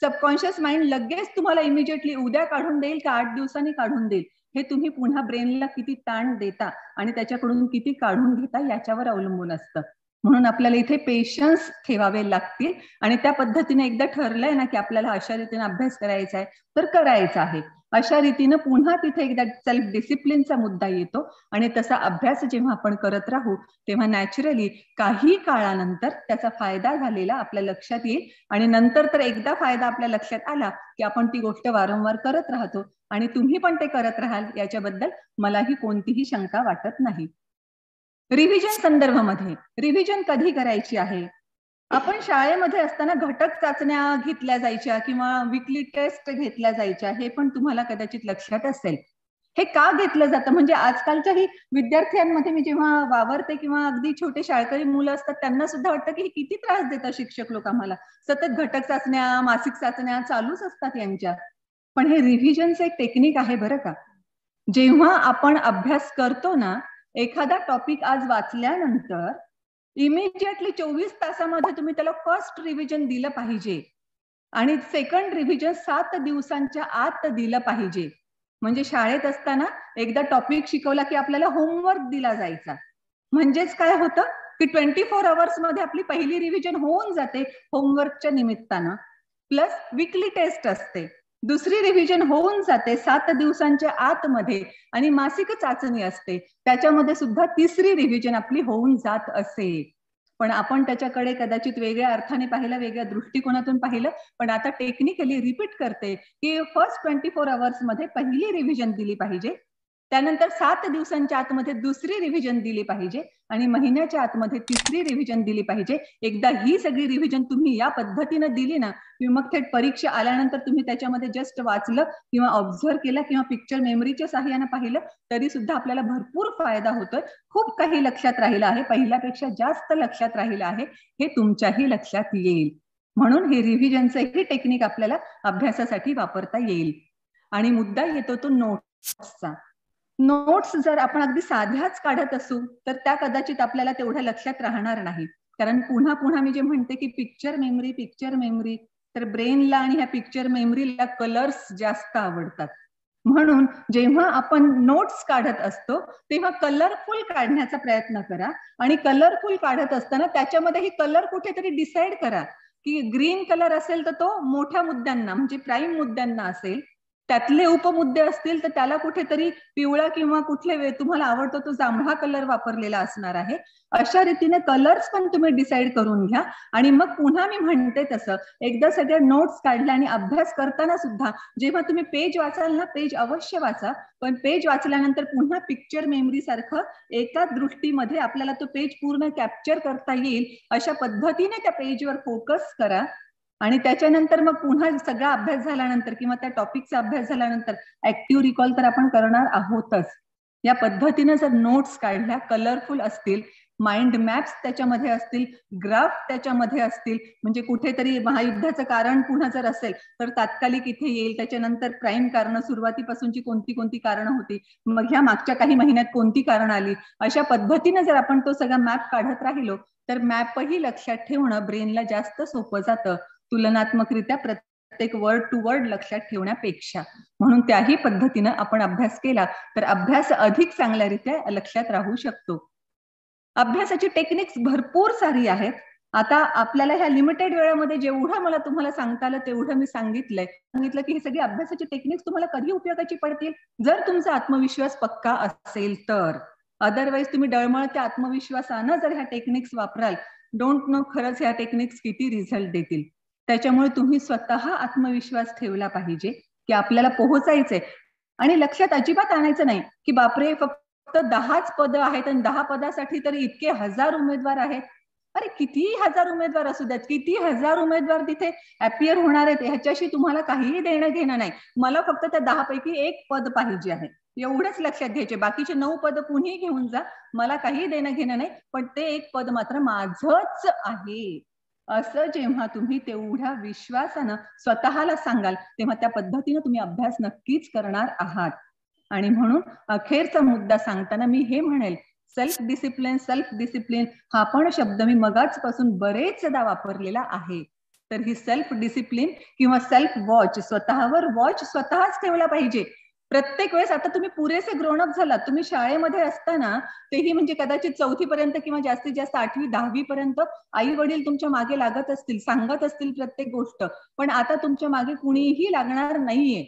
सबकॉन्शियस माइंड लगेच तुम्हाला इमिजिएटली उद्या काढून देईल का 8 दिवसांनी काढून देईल, हे तुम्ही पुन्हा ब्रेनला किती ताण देता आणि त्याच्याकडून किती काढून घेता याच्यावर अवलंबून असतं. म्हणून आपल्याला इथे पेशन्स ठेवावे लागतील आणि त्या पद्धतीने एकदा ठरलंय ना की आपल्याला अशा रीतीने अभ्यास करायचा आहे तर करायचा आहे, अशा रीतीनं पुन्हा तिथे एकदा सेल्फ डिसिप्लिनचा मुद्दा येतो. आणि तसा अभ्यास जेव्हा आपण करत राहू तेव्हा नॅचरली काही काळानंतर त्याचा फायदा झालेला आपल्या लक्षात येईल. आणि नंतर तर एकदा फायदा आपल्या लक्षात आला की आपण ती गोष्ट वारंवार करत राहतो आणि तुम्ही पण ते करत राहाल याच्याबद्दल मलाही कोणतीही शंका वाटत नाही. रिव्हिजन संदर्भामध्ये रिव्हिजन कधी करायची आहे? आपण शाळेमध्ये असताना घटक चाचण्या घेतल्या जायच्या किंवा वीकली टेस्ट घेतल्या जायच्या, हे पण तुम्हाला कदाचित लक्षात असेल. हे का घेतलं जातं म्हणजे आजकालच्याही विद्यार्थ्यांमध्ये मी जेव्हा वावरते किंवा अगदी छोटे शाळकरी मुलं असतात त्यांना सुद्धा वाटतं की हे किती त्रास देतात शिक्षक लोक आम्हाला, सतत घटक चाचण्या, मासिक चाचण्या चालूच असतात यांच्या. पण हे रिव्हिजनचं एक टेक्निक आहे बरं का. जेव्हा आपण अभ्यास करतो ना, एखादा टॉपिक आज वाचल्यानंतर इमिजिएटली 24 तासामध्ये तुम्ही त्याला फर्स्ट रिव्हिजन दिलं पाहिजे आणि सेकंड रिव्हिजन 7 दिवसांच्या आत दिलं पाहिजे. म्हणजे शाळेत असताना एकदा टॉपिक शिकवला की आपल्याला होमवर्क दिला जायचा. म्हणजेच काय होतं की 24 आवर्स मध्ये आपली पहिली रिव्हिजन होऊन जाते होमवर्कच्या निमित्तानं, प्लस वीकली टेस्ट असते, दुसरी रिव्हिजन होऊन जाते 7 दिवसांच्या आतमध्ये, आणि मासिक चाचणी असते त्याच्यामध्ये सुद्धा तिसरी रिव्हिजन आपली होऊन जात असे. पण आपण त्याच्याकडे कदाचित वेगळ्या अर्थाने पाहिलं, वेगळ्या दृष्टिकोनातून पाहिलं. पण आता टेक्निकली रिपीट करते की फर्स्ट 24 आवर्स मध्ये पहिली रिव्हिजन दिली पाहिजे, त्यानंतर 7 दिवसांच्या आतमध्ये दुसरी रिव्हिजन दिली पाहिजे आणि महिन्याच्या आतमध्ये तिसरी रिव्हिजन दिली पाहिजे. एकदा ही सगळी रिव्हिजन तुम्ही या पद्धतीनं दिली ना की मग थेट परीक्षा आल्यानंतर तुम्ही त्याच्यामध्ये जस्ट वाचलं किंवा ऑब्झर्व केलं किंवा पिक्चर मेमरीच्या सहाय्याने पाहिलं तरी सुद्धा आपल्याला भरपूर फायदा होतोय. खूप काही लक्षात राहिलं आहे, पहिल्यापेक्षा जास्त लक्षात राहिलं आहे, हे तुमच्याही लक्षात येईल. म्हणून हे रिव्हिजनचं ही टेक्निक आपल्याला अभ्यासासाठी वापरता येईल. आणि मुद्दा येतो तो नोट्सचा. नोट्स जर आपण अगदी साध्याच काढत असू तर त्या कदाचित आपल्याला तेवढ्या लक्षात राहणार नाही, कारण पुन्हा पुन्हा मी जे म्हणते की पिक्चर मेमरी, तर ब्रेनला आणि ह्या पिक्चर मेमरीला कलर्स जास्त आवडतात. म्हणून जेव्हा आपण नोट्स काढत असतो तेव्हा कलरफुल काढण्याचा प्रयत्न करा आणि कलरफुल काढत असताना त्याच्यामध्ये ही कलर कुठेतरी डिसाईड करा की ग्रीन कलर असेल तर तो मोठ्या मुद्द्यांना म्हणजे प्राईम मुद्द्यांना असेल, त्यातले उपमुद्दे असतील तर त्याला कुठेतरी पिवळा किंवा कुठले तुम्हाला आवडतो तो जांभळा कलर वापरलेला असणार आहे. अशा रीतीने कलर्स पण तुम्ही डिसाईड करून घ्या. आणि मग पुन्हा मी म्हणते तसं एकदा सगळ्या नोट्स काढल्या आणि अभ्यास करताना सुद्धा जेव्हा तुम्ही पेज वाचाल ना, पेज अवश्य वाचा, पण पेज वाचल्यानंतर पुन्हा पिक्चर मेमरी सारखं एका दृष्टीमध्ये आपल्याला तो पेज पूर्ण कॅप्चर करता येईल अशा पद्धतीने त्या पेजवर फोकस करा. आणि त्याच्यानंतर मग पुन्हा सगळा अभ्यास झाल्यानंतर किंवा त्या टॉपिकचा अभ्यास झाल्यानंतर ऍक्टिव्ह रिकॉल तर आपण करणार आहोतच. या पद्धतीने जर नोट्स काढल्या, कलरफुल असतील, माइंड मॅप्स त्याच्यामध्ये असतील, ग्राफ त्याच्यामध्ये असतील, म्हणजे कुठेतरी महायुद्धाचं कारण पुन्हा जर असेल तर तात्कालिक इथे येईल, त्याच्यानंतर प्राईम कारण सुरुवातीपासूनची कोणती कोणती कारणं होती, मग ह्या मागच्या काही महिन्यात कोणती कारणं आली, अशा पद्धतीने जर आपण तो सगळा मॅप काढत राहिलो तर मॅपही लक्षात ठेवणं ब्रेनला जास्त सोपं जातं तुलनात्मकरित्या प्रत्येक वर्ड टू वर्ड लक्षात ठेवण्यापेक्षा. म्हणून त्याही पद्धतीनं आपण अभ्यास केला तर अभ्यास अधिक चांगल्यारीत्या लक्षात राहू शकतो. अभ्यासाची टेक्निक्स भरपूर सारी आहेत. आता आपल्याला ह्या लिमिटेड वेळेमध्ये जेवढं मला तुम्हाला सांगता आलं तेवढं मी सांगितलं की ही सगळी अभ्यासाची टेक्निक्स तुम्हाला कधी उपयोगाची पडतील, जर तुमचा आत्मविश्वास पक्का असेल तर. अदरवाईज तुम्ही डळमळत्या आत्मविश्वासानं जर ह्या टेक्निक्स वापराल, डोंट नो खरंच ह्या टेक्निक्स किती रिझल्ट देतील. त्याच्यामुळे तुम्ही स्वतः आत्मविश्वास ठेवला पाहिजे की आपल्याला पोहोचायचंय. आणि लक्षात अजिबात आणायचं नाही की बापरे फक्त 10च पद आहेत आणि 10 पदासाठी तर इतके 1000 उमेदवार आहेत. अरे किती 1000 उमेदवार असू द्यात, किती 1000 उमेदवार तिथे अपियर होणार आहेत, ह्याच्याशी तुम्हाला काहीही देणं घेणं नाही. मला फक्त त्या 10 पैकी 1 पद पाहिजे आहे, एवढंच लक्षात घ्यायचे. बाकीचे 9 पद कुणीही घेऊन जा, मला काही देणं घेणं नाही, पण ते 1 पद मात्र माझंच आहे असं जेव्हा तुम्ही तेवढ्या विश्वासानं स्वतःला सांगाल तेव्हा त्या पद्धतीने तुम्ही अभ्यास नक्कीच करणार आहात. आणि म्हणून अखेरचा मुद्दा सांगताना मी हे म्हणेल, सेल्फ डिसिप्लिन, सेल्फ डिसिप्लिन हा पण शब्द मी मगाचपासून बरेचदा वापरलेला आहे. तर ही सेल्फ डिसिप्लिन किंवा सेल्फ वॉच, स्वतःवर वॉच स्वतःच ठेवला पाहिजे प्रत्येक वेळेस. आता तुम्ही पुरेसे ग्रोनअप झालात, तुम्ही शाळेमध्ये असताना तेही म्हणजे कदाचित 4थी पर्यंत किंवा जास्तीत जास्त 8वी 10वी पर्यंत आई वडील तुमच्या मागे लागत असतील, सांगत असतील प्रत्येक गोष्ट, पण आता तुमच्या मागे कुणीही लागणार नाहीये,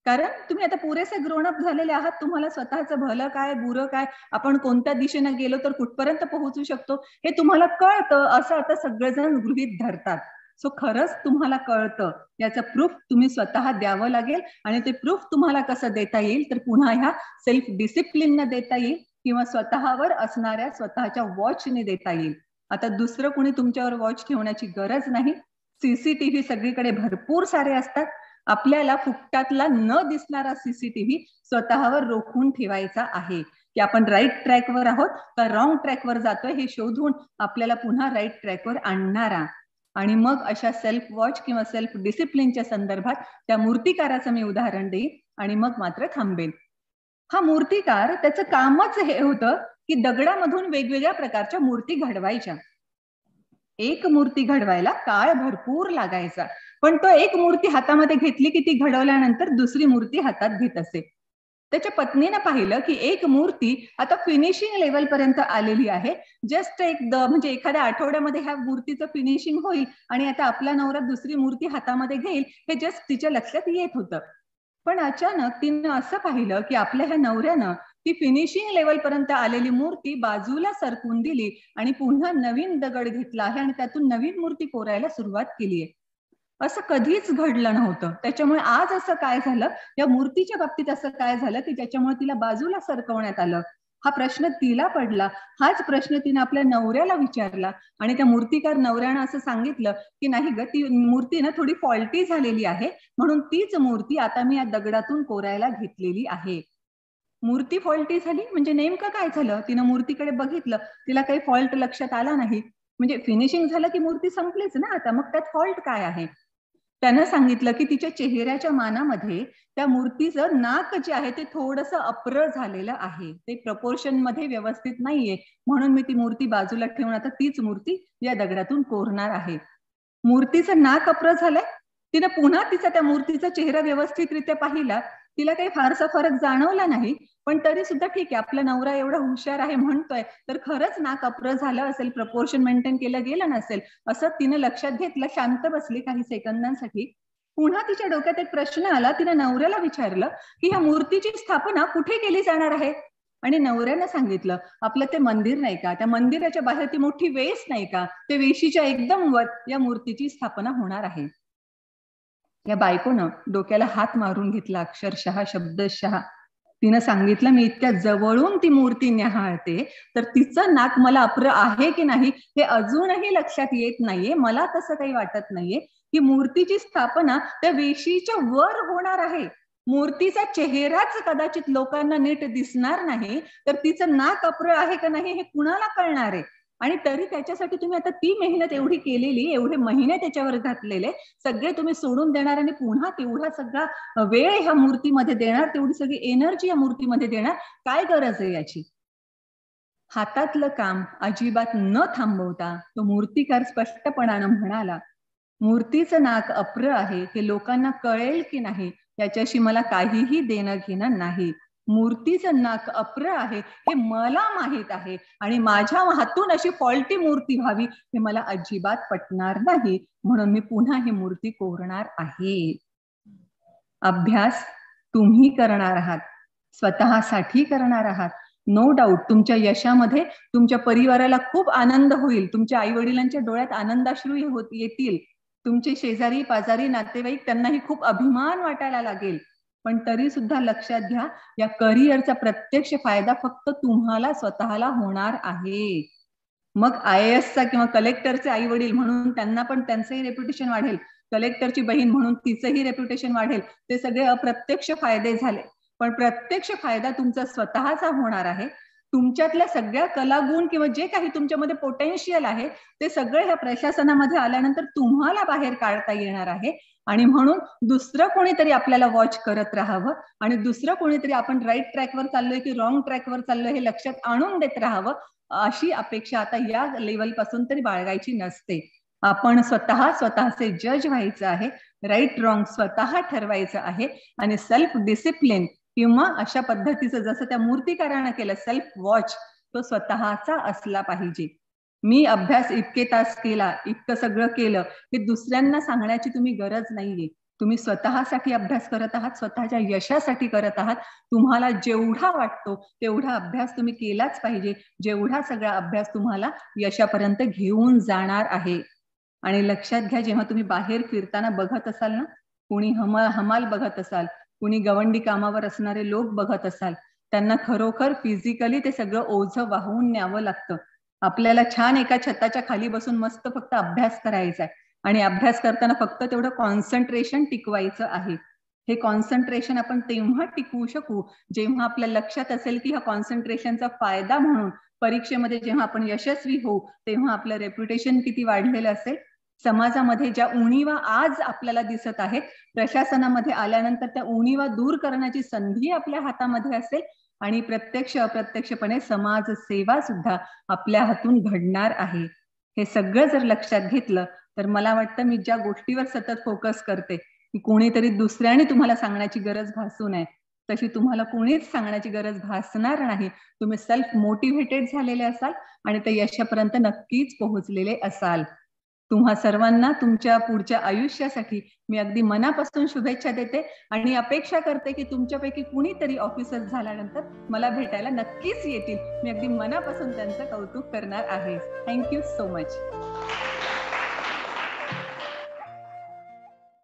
कारण तुम्ही आता पुरेसे ग्रोनअप झालेले आहात. तुम्हाला स्वतःचं भलं काय बुरं काय, आपण कोणत्या दिशेने गेलो तर कुठपर्यंत पोहोचू शकतो हे तुम्हाला कळतं, असं आता सगळेजण गृहीत धरतात. सो खरंच तुम्हाला कळतं, याचं प्रूफ तुम्ही स्वतः द्यावं लागेल. आणि ते प्रूफ तुम्हाला कसं देता येईल तर पुन्हा ह्या सेल्फ डिसिप्लिनने देता येईल किंवा स्वतःवर असणाऱ्या स्वतःच्या वॉचने देता येईल. आता दुसरं कुणी तुमच्यावर वॉच ठेवण्याची गरज नाही. सीसीटीव्ही सगळीकडे भरपूर सारे असतात. आपल्याला फुकटातला न दिसणारा सीसीटीव्ही स्वतःवर रोखून ठेवायचा आहे की आपण राईट ट्रॅकवर आहोत का रॉंग ट्रॅकवर जातोय हे शोधून आपल्याला पुन्हा राईट ट्रॅकवर आणणारा. आणि मग अशा सेल्फ वॉच किंवा सेल्फ डिसिप्लिनच्या संदर्भात त्या मूर्तिकाराचं मी उदाहरण देईन आणि मग मात्र थांबेन. हा मूर्तिकार, त्याचं कामच हे होतं की दगडामधून वेगवेगळ्या प्रकारच्या मूर्ती घडवायच्या. एक मूर्ती घडवायला काळ भरपूर लागायचा, पण तो एक मूर्ती हातामध्ये घेतली की ती घडवल्यानंतर दुसरी मूर्ती हातात घेत असे. त्याच्या पत्नीने पाहिलं की एक मूर्ती आता फिनिशिंग लेवल पर्यंत आलेली आहे, जस्ट म्हणजे एखाद्या आठवड्यामध्ये ह्या मूर्तीचं फिनिशिंग होईल आणि आता आपला नवरा दुसरी मूर्ती हातामध्ये घेईल हे जस्ट तिच्या लक्षात येत होतं. पण अचानक तिनं असं पाहिलं की आपल्या ह्या नवऱ्यानं ती फिनिशिंग लेवल पर्यंत आलेली मूर्ती बाजूला सरकवून दिली आणि पुन्हा नवीन दगड घेतला आहे आणि त्यातून नवीन मूर्ती कोरायला सुरुवात केली आहे. असं कधीच घडलं नव्हतं. त्याच्यामुळे आज असं काय झालं, या मूर्तीच्या बाबतीत असं काय झालं की ज्याच्यामुळे तिला बाजूला सरकवण्यात आलं, हा प्रश्न तिला पडला. हाच प्रश्न तिने आपल्या नवऱ्याला विचारला आणि त्या मूर्तिकार नवऱ्यानं असं सांगितलं की नाही ग, ती मूर्ती ना थोडी फॉल्टी झालेली आहे, म्हणून तीच मूर्ती आता मी या दगडातून कोरायला घेतलेली आहे. मूर्ती फॉल्टी झाली म्हणजे नेमकं काय झालं? तिनं मूर्तीकडे बघितलं, तिला काही फॉल्ट लक्षात आला नाही. म्हणजे फिनिशिंग झालं की मूर्ती संपलीच ना आता, मग त्यात फॉल्ट काय आहे? त्यानं सांगितलं की तिच्या चेहऱ्याच्या मानामध्ये त्या मूर्तीचं नाक जे आहे ते थोडंसं अप्र झालेलं आहे, ते प्रपोर्शन मध्ये व्यवस्थित नाहीये, म्हणून मी ती मूर्ती बाजूला ठेवून आता तीच मूर्ती या दगडातून कोरणार आहे. मूर्तीचं नाक अप्र झालंय. तिनं पुन्हा तिचा त्या मूर्तीचा चेहरा व्यवस्थितरित्या पाहिला तिला काही फारसा फरक जाणवला नाही, पण तरी सुद्धा ठीक आहे, आपला नवरा एवढा हुशार आहे म्हणतोय तर खरंच नाक अप्र झालं असेल, प्रपोर्शन मेंटेन केलं गेलं नसेल असं तिने लक्षात घेतलं. शांत बसली काही सेकंदांसाठी. पुन्हा तिच्या डोक्यात एक प्रश्न आला. तिने नवऱ्याला विचारलं की ह्या मूर्तीची स्थापना कुठे केली जाणार आहे. आणि नवऱ्यानं सांगितलं, आपलं ते मंदिर नाही का, त्या मंदिराच्या बाहेर ती मोठी वेस नाही का, ते वेशीच्या एकदम वर या मूर्तीची स्थापना होणार आहे. या बायकोनं डोक्याला हात मारून घेतला, अक्षरशः शब्दशः. तिनं सांगितलं, मी इतक्या जवळून ती मूर्ती न्याहाळते तर तिचं नाक मला अप्र आहे की नाही हे अजूनही लक्षात येत नाहीये. मला तसं काही वाटत नाहीये की मूर्तीची स्थापना त्या वेशीच्या वर होणार आहे. मूर्तीचा चेहराच कदाचित लोकांना नीट दिसणार नाही तर तिचं नाक अप्र आहे का नाही हे कुणाला कळणार आहे. आणि तरी त्याच्यासाठी तुम्ही आता ती मेहनत एवढी केलेली, एवढे महिने त्याच्यावर घातलेले, सगळे तुम्ही सोडून देणार आणि पुन्हा तेवढा सगळा वेळ ह्या मूर्तीमध्ये देणार, तेवढी सगळी एनर्जी या मूर्तीमध्ये देणार, काय गरज आहे याची. हातातलं काम अजिबात न थांबवता तो मूर्तिकार स्पष्टपणानं म्हणाला, मूर्तीचं नाक अप्र आहे हे लोकांना कळेल की नाही याच्याशी मला काहीही देणं घेणं नाही. मूर्तीचं नाक अप्र आहे हे मला माहित आहे आणि माझ्या हातून अशी फॉल्टी मूर्ती व्हावी हे मला अजिबात पटणार नाही, म्हणून मी पुन्हा ही मूर्ती कोरणार आहे. अभ्यास तुम्ही करणार आहात, स्वतःसाठी करणार आहात. नो डाऊट तुमच्या यशामध्ये तुमच्या परिवाराला खूप आनंद होईल, तुमच्या आई वडिलांच्या डोळ्यात आनंदाश्रू येतील, तुमचे शेजारी पाजारी नातेवाईक त्यांनाही खूप अभिमान वाटायला लागेल. पण तरी सुद्धा लक्षात घ्या, या करिअरचा प्रत्यक्ष फायदा फक्त तुम्हाला स्वतःला होणार आहे. मग IAS चा किंवा कलेक्टरचे आई वडील म्हणून त्यांना पण त्यांचंही रेप्युटेशन वाढेल, कलेक्टरची बहीण म्हणून तिचंही रेप्युटेशन वाढेल, ते सगळे अप्रत्यक्ष फायदे झाले. पण प्रत्यक्ष फायदा तुमचा स्वतःचा होणार आहे. तुमच्यातल्या सगळ्या कलागुण किंवा जे काही तुमच्यामध्ये पोटेन्शियल आहे ते सगळं ह्या प्रशासनामध्ये आल्यानंतर तुम्हाला बाहेर काढता येणार आहे. आणि म्हणून दुसरं कोणीतरी आपल्याला वॉच करत राहावं आणि दुसरं कोणीतरी आपण राईट ट्रॅकवर चाललोय की रॉंग ट्रॅकवर चाललोय हे लक्षात आणून देत राहावं, अशी अपेक्षा आता या लेवल पासून तरी बाळगायची नसते. आपण स्वतःचे जज व्हायचं आहे, राईट रॉंग स्वतः ठरवायचं आहे आणि सेल्फ डिसिप्लिन किंवा अशा पद्धतीचं जसं त्या मूर्तिकारानं केलं सेल्फ वॉच, तो स्वतःचा असला पाहिजे. मी अभ्यास इतके तास केला, इतकं सगळं केलं हे दुसऱ्यांना सांगण्याची तुम्ही गरज नाहीये. तुम्ही स्वतःसाठी अभ्यास करत आहात, स्वतःच्या यशासाठी करत आहात. तुम्हाला जेवढा वाटतो तेवढा अभ्यास तुम्ही केलाच पाहिजे, जेवढा सगळा अभ्यास तुम्हाला यशापर्यंत घेऊन जाणार आहे. आणि लक्षात घ्या, जेव्हा तुम्ही बाहेर फिरताना बघत असाल ना, कोणी हमाल बघत असाल, कुणी गवंडी कामावर असणारे लोक बघत असाल, त्यांना खरोखर फिजिकली ते सगळं ओझं वाहून न्यावं लागतं. आपल्याला छान एका छताच्या खाली बसून मस्त फक्त अभ्यास करायचा आहे आणि अभ्यास करताना फक्त तेवढं कॉन्सन्ट्रेशन टिकवायचं आहे. हे कॉन्सन्ट्रेशन आपण तेव्हा टिकवू शकू जेव्हा आपल्या लक्षात असेल की हा कॉन्सन्ट्रेशनचा फायदा म्हणून परीक्षेमध्ये जेव्हा आपण यशस्वी होऊ तेव्हा आपलं रेप्युटेशन किती वाढलेलं असेल, समाजामध्ये ज्या उणीवा आज आपल्याला दिसत आहेत प्रशासनामध्ये आल्यानंतर त्या उणीवा दूर करण्याची संधी आपल्या हातामध्ये असेल आणि प्रत्यक्ष अप्रत्यक्षपणे समाज सेवा सुद्धा आपल्या हातून घडणार आहे. हे सगळं जर लक्षात घेतलं तर मला वाटतं मी ज्या गोष्टीवर सतत फोकस करते की कोणीतरी दुसऱ्याने तुम्हाला सांगण्याची गरज भासू नये, तशी तुम्हाला कोणीच सांगण्याची गरज भासणार नाही. तुम्ही सेल्फ मोटिव्हेटेड झालेले असाल आणि त्या यशापर्यंत नक्कीच पोहोचलेले असाल. तुम्हा सर्वांना तुमच्या पुढच्या आयुष्यासाठी मी अगदी मनापासून शुभेच्छा देते आणि अपेक्षा करते की तुमच्यापैकी कुणीतरी ऑफिसर झाल्यानंतर मला भेटायला नक्कीच येतील. मी अगदी मनापासून त्यांचं कौतुक करणार आहे. Thank you so much.